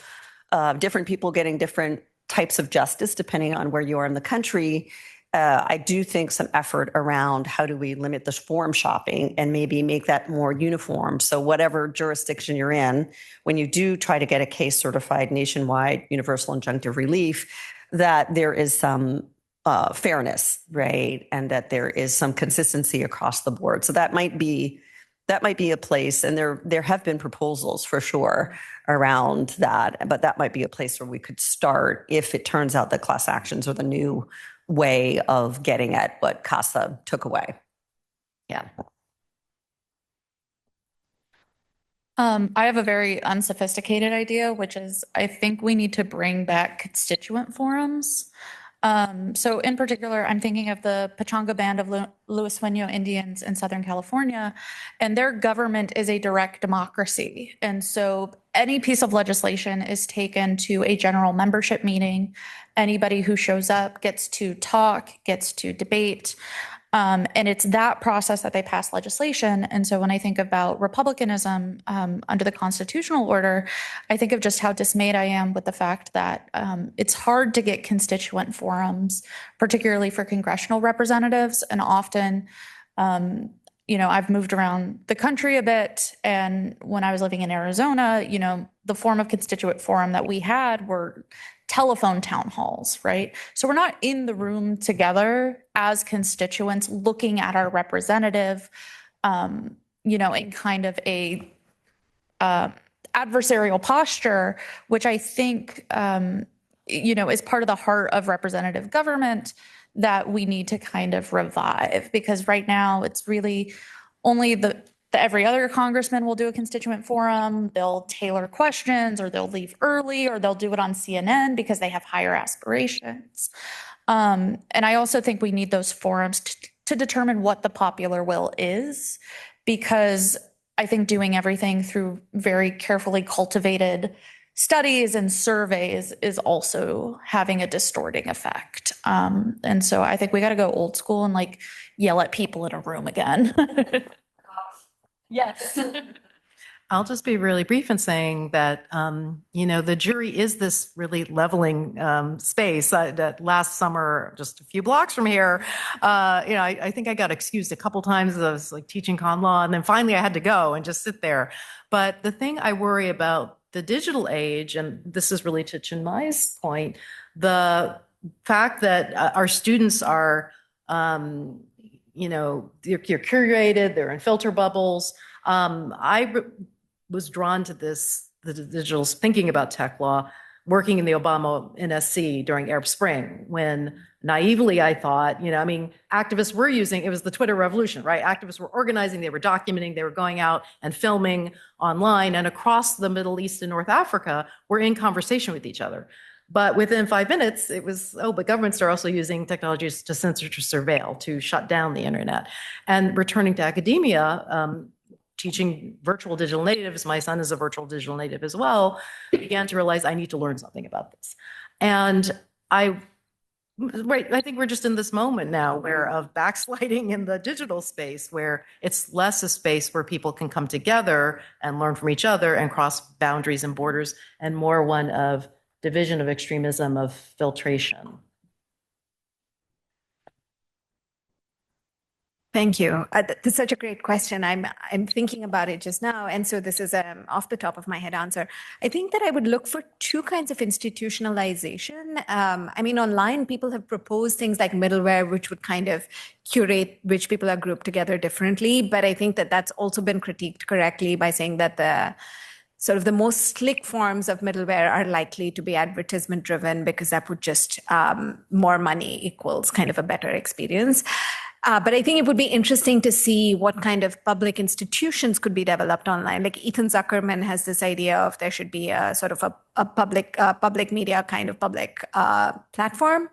B: different people getting different types of justice depending on where you are in the country, I do think some effort around how do we limit this forum shopping and maybe make that more uniform. So whatever jurisdiction you're in, when you do try to get a case certified nationwide universal injunctive relief, that there is some fairness, right? And that there is some consistency across the board. So that might be a place, and there have been proposals for sure around that, but that might be a place where we could start if it turns out that class actions are the new way of getting at what CASA took away. Yeah.
C: I have a very unsophisticated idea, which is I think we need to bring back constituent forums. So in particular, I'm thinking of the Pechanga Band of Luiseno Indians in Southern California, and their government is a direct democracy. And so any piece of legislation is taken to a general membership meeting. Anybody who shows up gets to talk, gets to debate. And it's that process that they pass legislation. And so when I think about republicanism under the constitutional order, I think of just how dismayed I am with the fact that it's hard to get constituent forums, particularly for congressional representatives. And often, I've moved around the country a bit. And when I was living in Arizona, the form of constituent forum that we had were telephone town halls, right? So we're not in the room together as constituents looking at our representative, in kind of a adversarial posture, which I think, is part of the heart of representative government that we need to kind of revive, because right now it's really only the every other congressman will do a constituent forum. They'll tailor questions, or they'll leave early, or they'll do it on CNN because they have higher aspirations. And I also think we need those forums to determine what the popular will is, because I think doing everything through very carefully cultivated studies and surveys is also having a distorting effect. And so I think we got to go old school and like yell at people in a room again. Yes.
D: I'll just be really brief in saying that, the jury is this really leveling space. That last summer, just a few blocks from here, I think I got excused a couple times as I was like teaching con law, and then finally I had to go and just sit there. But the thing I worry about the digital age, and this is really to Chinmayi's point, the fact that our students are, you're curated, they're in filter bubbles. I was drawn to the digital, thinking about tech law, working in the Obama NSC during Arab Spring, when naively I thought, activists were using, it was the Twitter revolution, right? Activists were organizing, they were documenting, they were going out and filming online, and across the Middle East and North Africa, we're in conversation with each other. But within 5 minutes, it was, but governments are also using technologies to censor, to surveil, to shut down the internet. And returning to academia, teaching virtual digital natives, my son is a virtual digital native as well, began to realize I need to learn something about this. And I think we're just in this moment now of backsliding in the digital space, where it's less a space where people can come together and learn from each other and cross boundaries and borders, and more one of division, of extremism, of filtration.
E: Thank you. That's such a great question. I'm thinking about it just now, and so this is off the top of my head answer. I think that I would look for two kinds of institutionalization. Online people have proposed things like middleware, which would kind of curate which people are grouped together differently. But I think that that's also been critiqued correctly by saying that the sort of the most slick forms of middleware are likely to be advertisement driven, because that would just more money equals kind of a better experience. But I think it would be interesting to see what kind of public institutions could be developed online. Like Ethan Zuckerman has this idea of there should be a sort of a public media kind of public platform.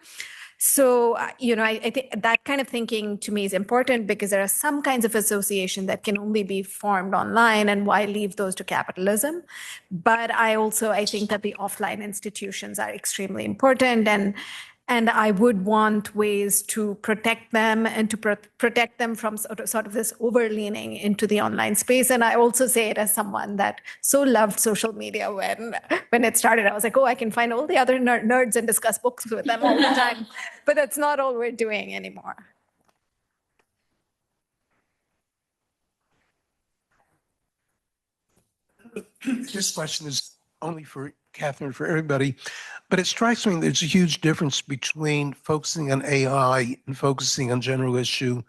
E: So, I think that kind of thinking to me is important, because there are some kinds of association that can only be formed online, and why leave those to capitalism? But I think that the offline institutions are extremely important, and I would want ways to protect them, and to protect them from sort of this overleaning into the online space. And I also say it as someone that so loved social media when it started. I was like, I can find all the other nerds and discuss books with them all the time. But that's not all we're doing anymore.
F: This question is only for Catherine, for everybody, but it strikes me there's a huge difference between focusing on AI and focusing on general issue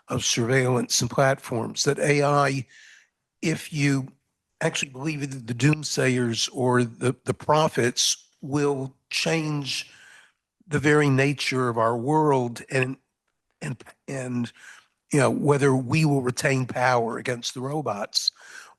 F: of surveillance and platforms. That AI, if you actually believe either the doomsayers or the prophets, will change the very nature of our world, and whether we will retain power against the robots.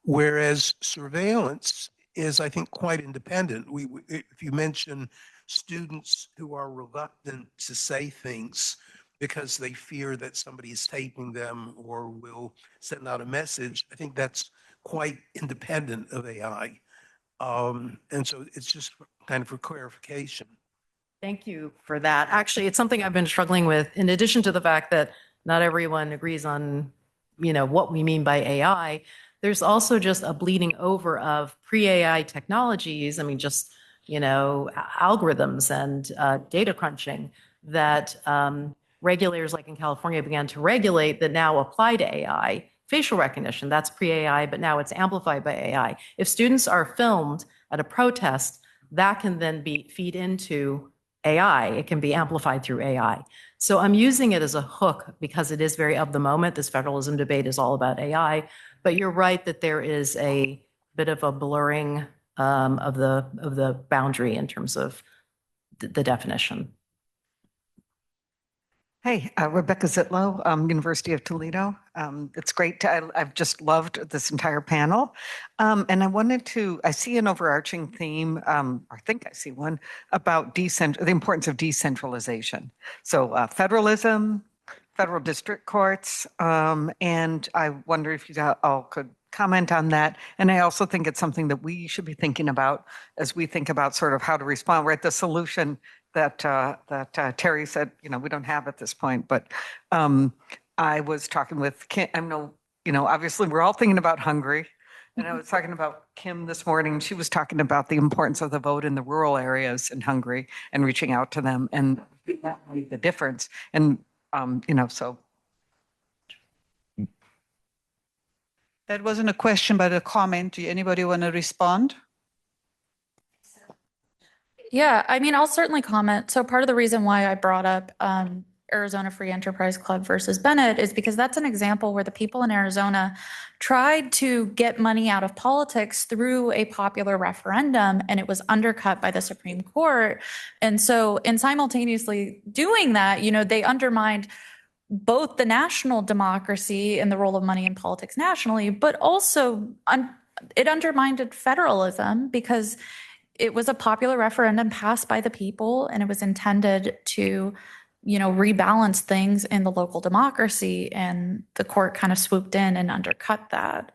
F: Whereas surveillance is, I think, quite independent. If you mention students who are reluctant to say things because they fear that somebody is taping them or will send out a message, I think that's quite independent of AI. And so it's just kind of for clarification.
D: Thank you for that. Actually, it's something I've been struggling with, in addition to the fact that not everyone agrees on, what we mean by AI. There's also just a bleeding over of pre-AI technologies. Algorithms and data crunching that regulators like in California began to regulate, that now apply to AI facial recognition. That's pre-AI, but now it's amplified by AI. If students are filmed at a protest, that can then feed into AI. It can be amplified through AI. So I'm using it as a hook because it is very of the moment. This federalism debate is all about AI, but you're right that there is a bit of a blurring of the boundary in terms of the definition.
G: Hey, Rebecca Zitlow, University of Toledo. It's great I've just loved this entire panel. And I wanted to, I see an overarching theme, I think I see one, about the importance of decentralization. So federalism, federal district courts, and I wonder if you all could comment on that. And I also think it's something that we should be thinking about as we think about sort of how to respond. We're at the solution that Terry said, we don't have at this point. But I was talking with Kim. I know, obviously we're all thinking about Hungary. And I was talking about Kim this morning. She was talking about the importance of the vote in the rural areas in Hungary and reaching out to them, and that made the difference. And so.
H: That wasn't a question, but a comment. Do anybody want to respond?
C: Yeah, I mean, I'll certainly comment. So part of the reason why I brought up Arizona Free Enterprise Club versus Bennett is because that's an example where the people in Arizona tried to get money out of politics through a popular referendum, and it was undercut by the Supreme Court. And so in simultaneously doing that, they undermined both the national democracy and the role of money in politics nationally, but also it undermined federalism because it was a popular referendum passed by the people, and it was intended to, rebalance things in the local democracy, and the court kind of swooped in and undercut that.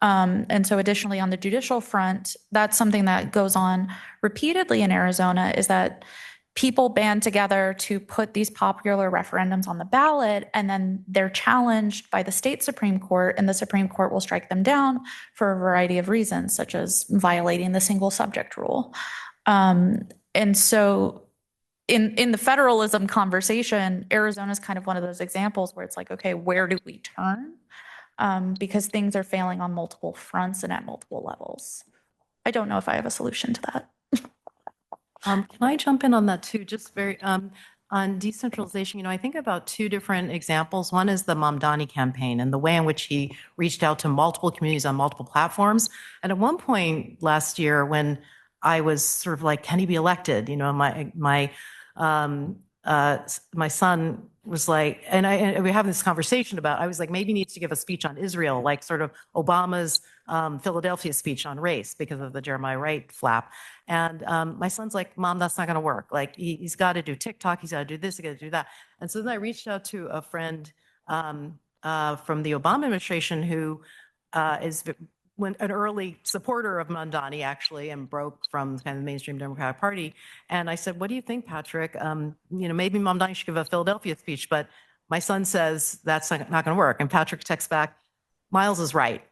C: And so additionally, on the judicial front, that's something that goes on repeatedly in Arizona, is that people band together to put these popular referendums on the ballot, and then they're challenged by the state Supreme Court, and the Supreme Court will strike them down for a variety of reasons, such as violating the single subject rule. And so in the federalism conversation, Arizona is kind of one of those examples where it's like, okay, where do we turn? Because things are failing on multiple fronts and at multiple levels. I don't know if I have a solution to that.
D: Can I jump in on that too? Just very, on decentralization, I think about two different examples. One is the Mamdani campaign and the way in which he reached out to multiple communities on multiple platforms. And at one point last year, when I was sort of like, can he be elected? My son was like, and we were having this conversation about, I was like, maybe he needs to give a speech on Israel, like sort of Obama's Philadelphia speech on race because of the Jeremiah Wright flap. And my son's like, Mom, that's not going to work. Like he's got to do TikTok. He's got to do this. He's got to do that. And so then I reached out to a friend from the Obama administration who is an early supporter of Mamdani actually, and broke from kind of the mainstream Democratic Party. And I said, what do you think, Patrick? Maybe Mamdani should give a Philadelphia speech, but my son says that's not going to work. And Patrick texts back, Miles is right.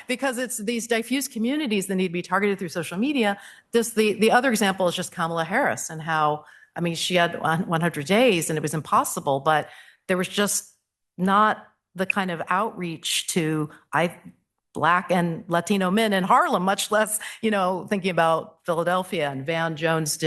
D: Because it's these diffuse communities that need to be targeted through social media. The other example is just Kamala Harris and how, she had 100 days and it was impossible, but there was just not the kind of outreach to Black and Latino men in Harlem, much less, thinking about Philadelphia. And Van Jones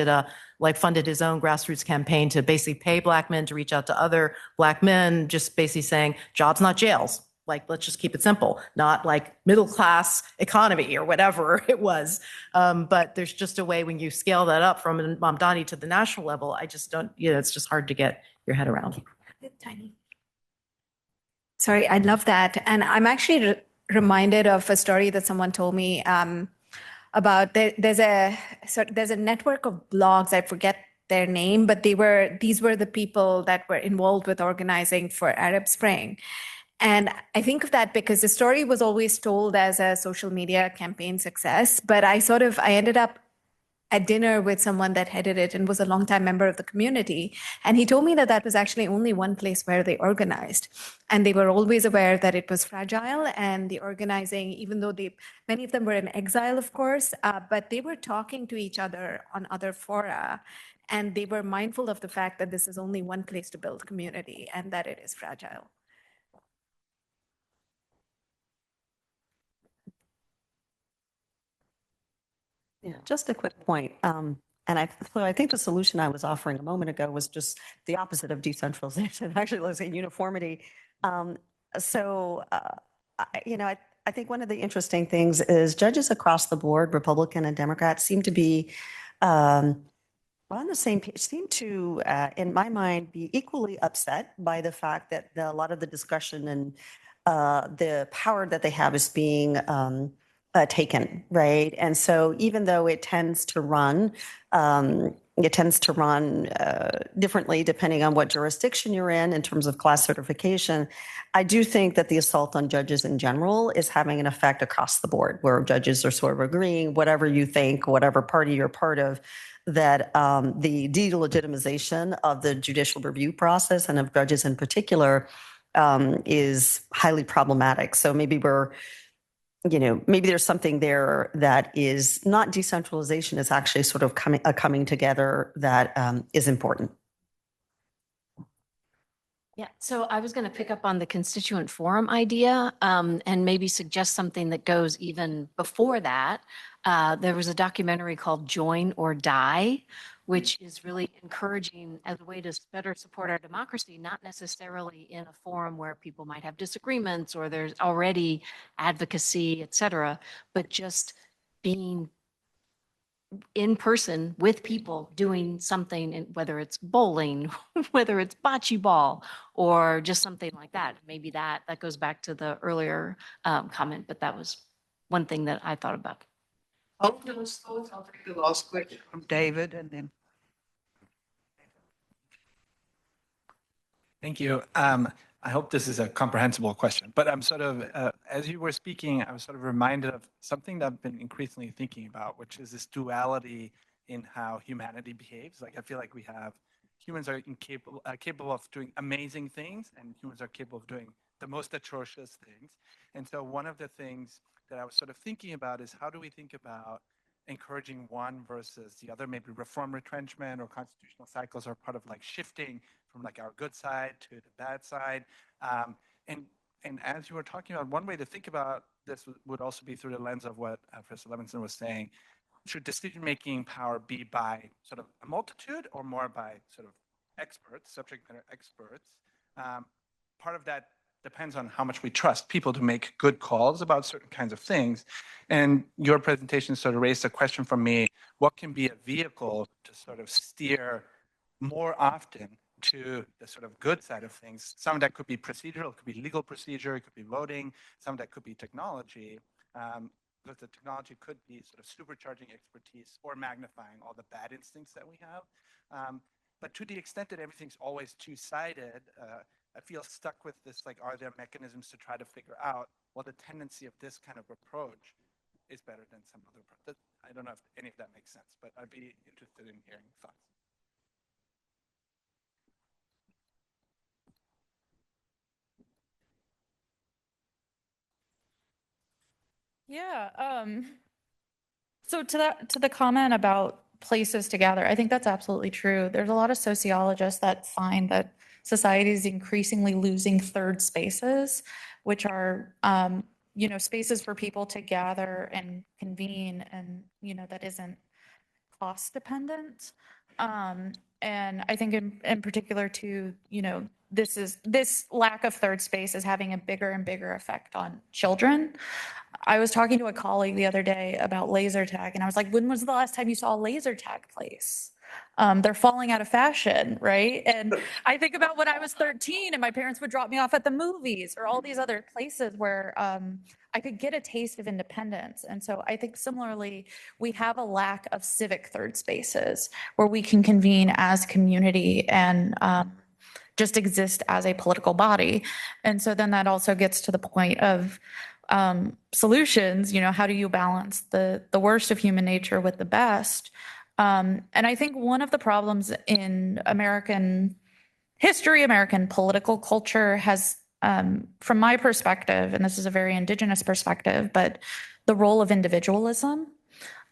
D: funded his own grassroots campaign to basically pay Black men to reach out to other Black men, just basically saying, jobs, not jails. Let's just keep it simple, not like middle class economy or whatever it was. But there's just a way when you scale that up from Mamdani to the national level, I just don't, it's just hard to get your head around.
E: Tiny. Sorry, I love that. And I'm actually reminded of a story that someone told me about there's a network of blogs, I forget their name, but these were the people that were involved with organizing for Arab Spring. And I think of that because the story was always told as a social media campaign success, but I ended up at dinner with someone that headed it and was a longtime member of the community. And he told me that that was actually only one place where they organized. And they were always aware that it was fragile, and the organizing, even though many of them were in exile, of course, but they were talking to each other on other fora. And they were mindful of the fact that this is only one place to build community and that it is fragile.
B: Yeah, just a quick point. So I think the solution I was offering a moment ago was just the opposite of decentralization. Actually, let's say uniformity. Um, I think one of the interesting things is judges across the board, Republican and Democrat, seem to be um, on the same page, seem to, in my mind, be equally upset by the fact that a lot of the discussion and the power that they have is being taken, right? And so even though it tends to run differently depending on what jurisdiction you're in terms of class certification, I do think that the assault on judges in general is having an effect across the board, where judges are sort of agreeing, whatever you think, whatever party you're part of, that the delegitimization of the judicial review process and of judges in particular is highly problematic. So maybe maybe there's something there that is not decentralization, is actually sort of coming together that is important.
I: Yeah, so I was going to pick up on the constituent forum idea and maybe suggest something that goes even before that. There was a documentary called Join or Die, which is really encouraging as a way to better support our democracy, not necessarily in a forum where people might have disagreements or there's already advocacy, et cetera, but just being in person with people doing something, whether it's bowling, whether it's bocce ball, or just something like that. Maybe that goes back to the earlier comment, but that was one thing that I thought about.
H: I'll take the last question from David and then.
J: Thank you. I hope this is a comprehensible question, but I'm sort of, as you were speaking, I was sort of reminded of something that I've been increasingly thinking about, which is this duality in how humanity behaves. Like, I feel like humans are capable of doing amazing things, and humans are capable of doing the most atrocious things. And so one of the things that I was sort of thinking about is, how do we think about encouraging one versus the other? Maybe reform retrenchment or constitutional cycles are part of like shifting from like our good side to the bad side. And as you were talking about, one way to think about this would also be through the lens of what Professor Levinson was saying. Should decision-making power be by sort of a multitude or more by sort of experts, subject matter experts? Part of that depends on how much we trust people to make good calls about certain kinds of things. And your presentation sort of raised a question for me: what can be a vehicle to sort of steer more often to the sort of good side of things? Some of that could be procedural, it could be legal procedure, it could be voting, some of that could be technology, because the technology could be sort of supercharging expertise or magnifying all the bad instincts that we have. But to the extent that everything's always two-sided, I feel stuck with this, like, are there mechanisms to try to figure out, well, the tendency of this kind of approach is better than some other approach? I don't know if any of that makes sense, but I'd be interested in hearing thoughts.
C: Yeah. So to the comment about places together, I think that's absolutely true. There's a lot of sociologists that find that society is increasingly losing third spaces, which are, spaces for people to gather and convene, and, that isn't cost dependent. And I think in particular too, this lack of third space is having a bigger and bigger effect on children. I was talking to a colleague the other day about laser tag, and I was like, when was the last time you saw a laser tag place? They're falling out of fashion, right? And I think about when I was 13 and my parents would drop me off at the movies or all these other places where I could get a taste of independence. And so I think similarly, we have a lack of civic third spaces where we can convene as community and just exist as a political body. And so then that also gets to the point of solutions. How do you balance the worst of human nature with the best? And I think one of the problems in American history, American political culture has, from my perspective, and this is a very indigenous perspective, but the role of individualism.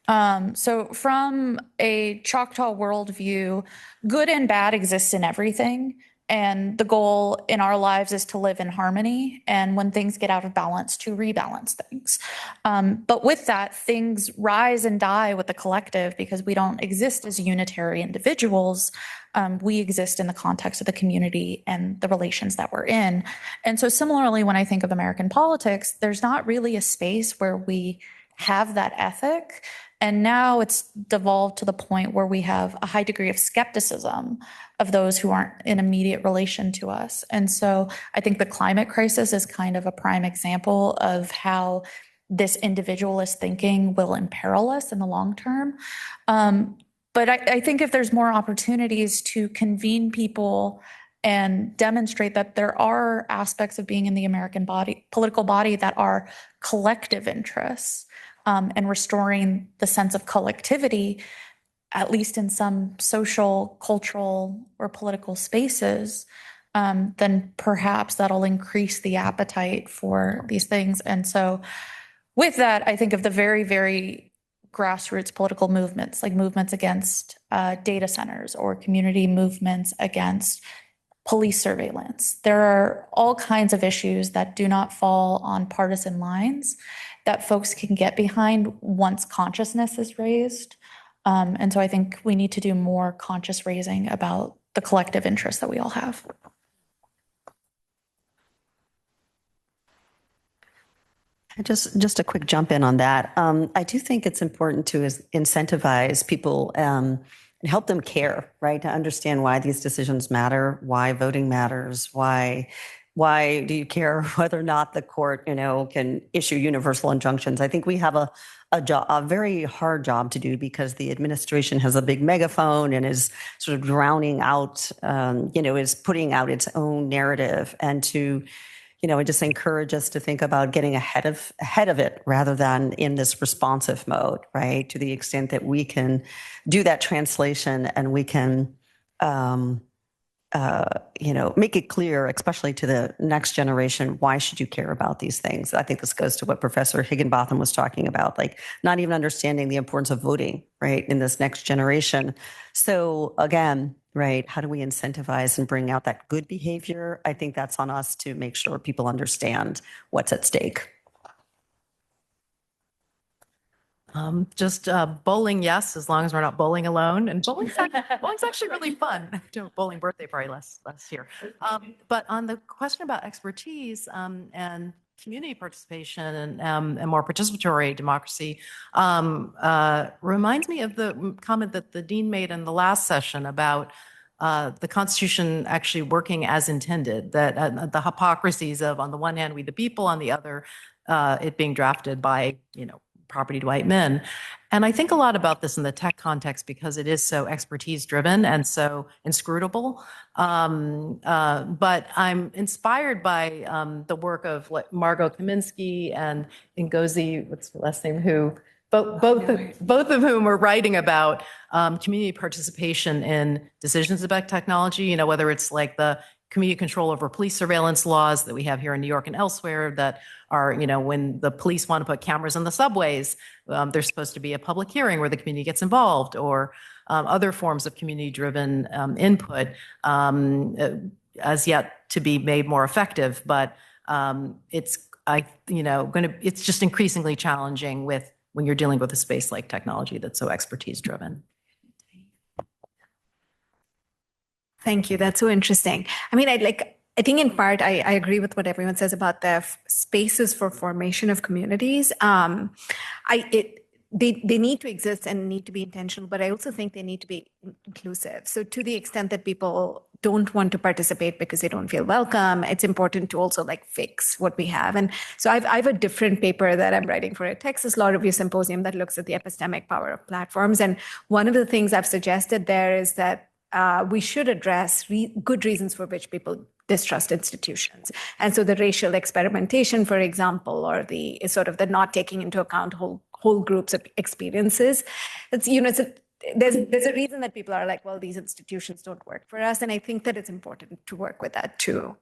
C: So from a Choctaw worldview, good and bad exists in everything. And the goal in our lives is to live in harmony. And when things get out of balance, to rebalance things. But with that, things rise and die with the collective because we don't exist as unitary individuals. We exist in the context of the community and the relations that we're in. And so similarly, when I think of American politics, there's not really a space where we have that ethic. And now it's devolved to the point where we have a high degree of skepticism of those who aren't in immediate relation to us. And so I think the climate crisis is kind of a prime example of how this individualist thinking will imperil us in the long term. But I think if there's more opportunities to convene people and demonstrate that there are aspects of being in the American political body that are collective interests, and restoring the sense of collectivity, at least in some social, cultural, or political spaces, then perhaps that'll increase the appetite for these things. And so with that, I think of the very, very grassroots political movements, like movements against data centers or community movements against police surveillance. There are all kinds of issues that do not fall on partisan lines that folks can get behind once consciousness is raised. And so I think we need to do more conscious raising about the collective interests that we all have.
B: Just a quick jump in on that. I do think it's important to incentivize people and help them care, right? To understand why these decisions matter, why voting matters, why do you care whether or not the court, can issue universal injunctions? I think we have a very hard job to do because the administration has a big megaphone and is sort of drowning out, is putting out its own narrative, and to, I just encourage us to think about getting ahead of it rather than in this responsive mode, right? To the extent that we can do that translation and we can, make it clear, especially to the next generation, why should you care about these things? I think this goes to what Professor Higginbotham was talking about, like not even understanding the importance of voting, right, in this next generation. So again, right, how do we incentivize and bring out that good behavior? I think that's on us to make sure people understand what's at stake.
D: Just bowling, yes, as long as we're not bowling alone. And bowling's actually really fun. I do a bowling birthday party last year. But on the question about expertise and community participation and more participatory democracy, reminds me of the comment that the dean made in the last session about the Constitution actually working as intended, that the hypocrisies of, on the one hand, we the people, on the other, it being drafted by, property white men. And I think a lot about this in the tech context because it is so expertise driven and so inscrutable. But I'm inspired by the work of Margot Kaminsky and Ngozi, what's the last name, who both of whom are writing about community participation in decisions about technology, whether it's like the community control over police surveillance laws that we have here in New York and elsewhere that are, when the police want to put cameras in the subways, there's supposed to be a public hearing where the community gets involved, or other forms of community-driven input as yet to be made more effective. But it's just increasingly challenging when you're dealing with a space like technology that's so expertise-driven.
E: Thank you. That's so interesting. I mean, I think in part, I agree with what everyone says about the spaces for formation of communities. They need to exist and need to be intentional, but I also think they need to be inclusive. So to the extent that people don't want to participate because they don't feel welcome, it's important to also fix what we have. And so I have a different paper that I'm writing for a Texas Law Review Symposium that looks at the epistemic power of platforms. And one of the things I've suggested there is that we should address good reasons for which people distrust institutions. And so the racial experimentation, for example, or the sort of the not taking into account whole groups of experiences. There's a reason that people are like, well, these institutions don't work for us. And I think that it's important to work with that too.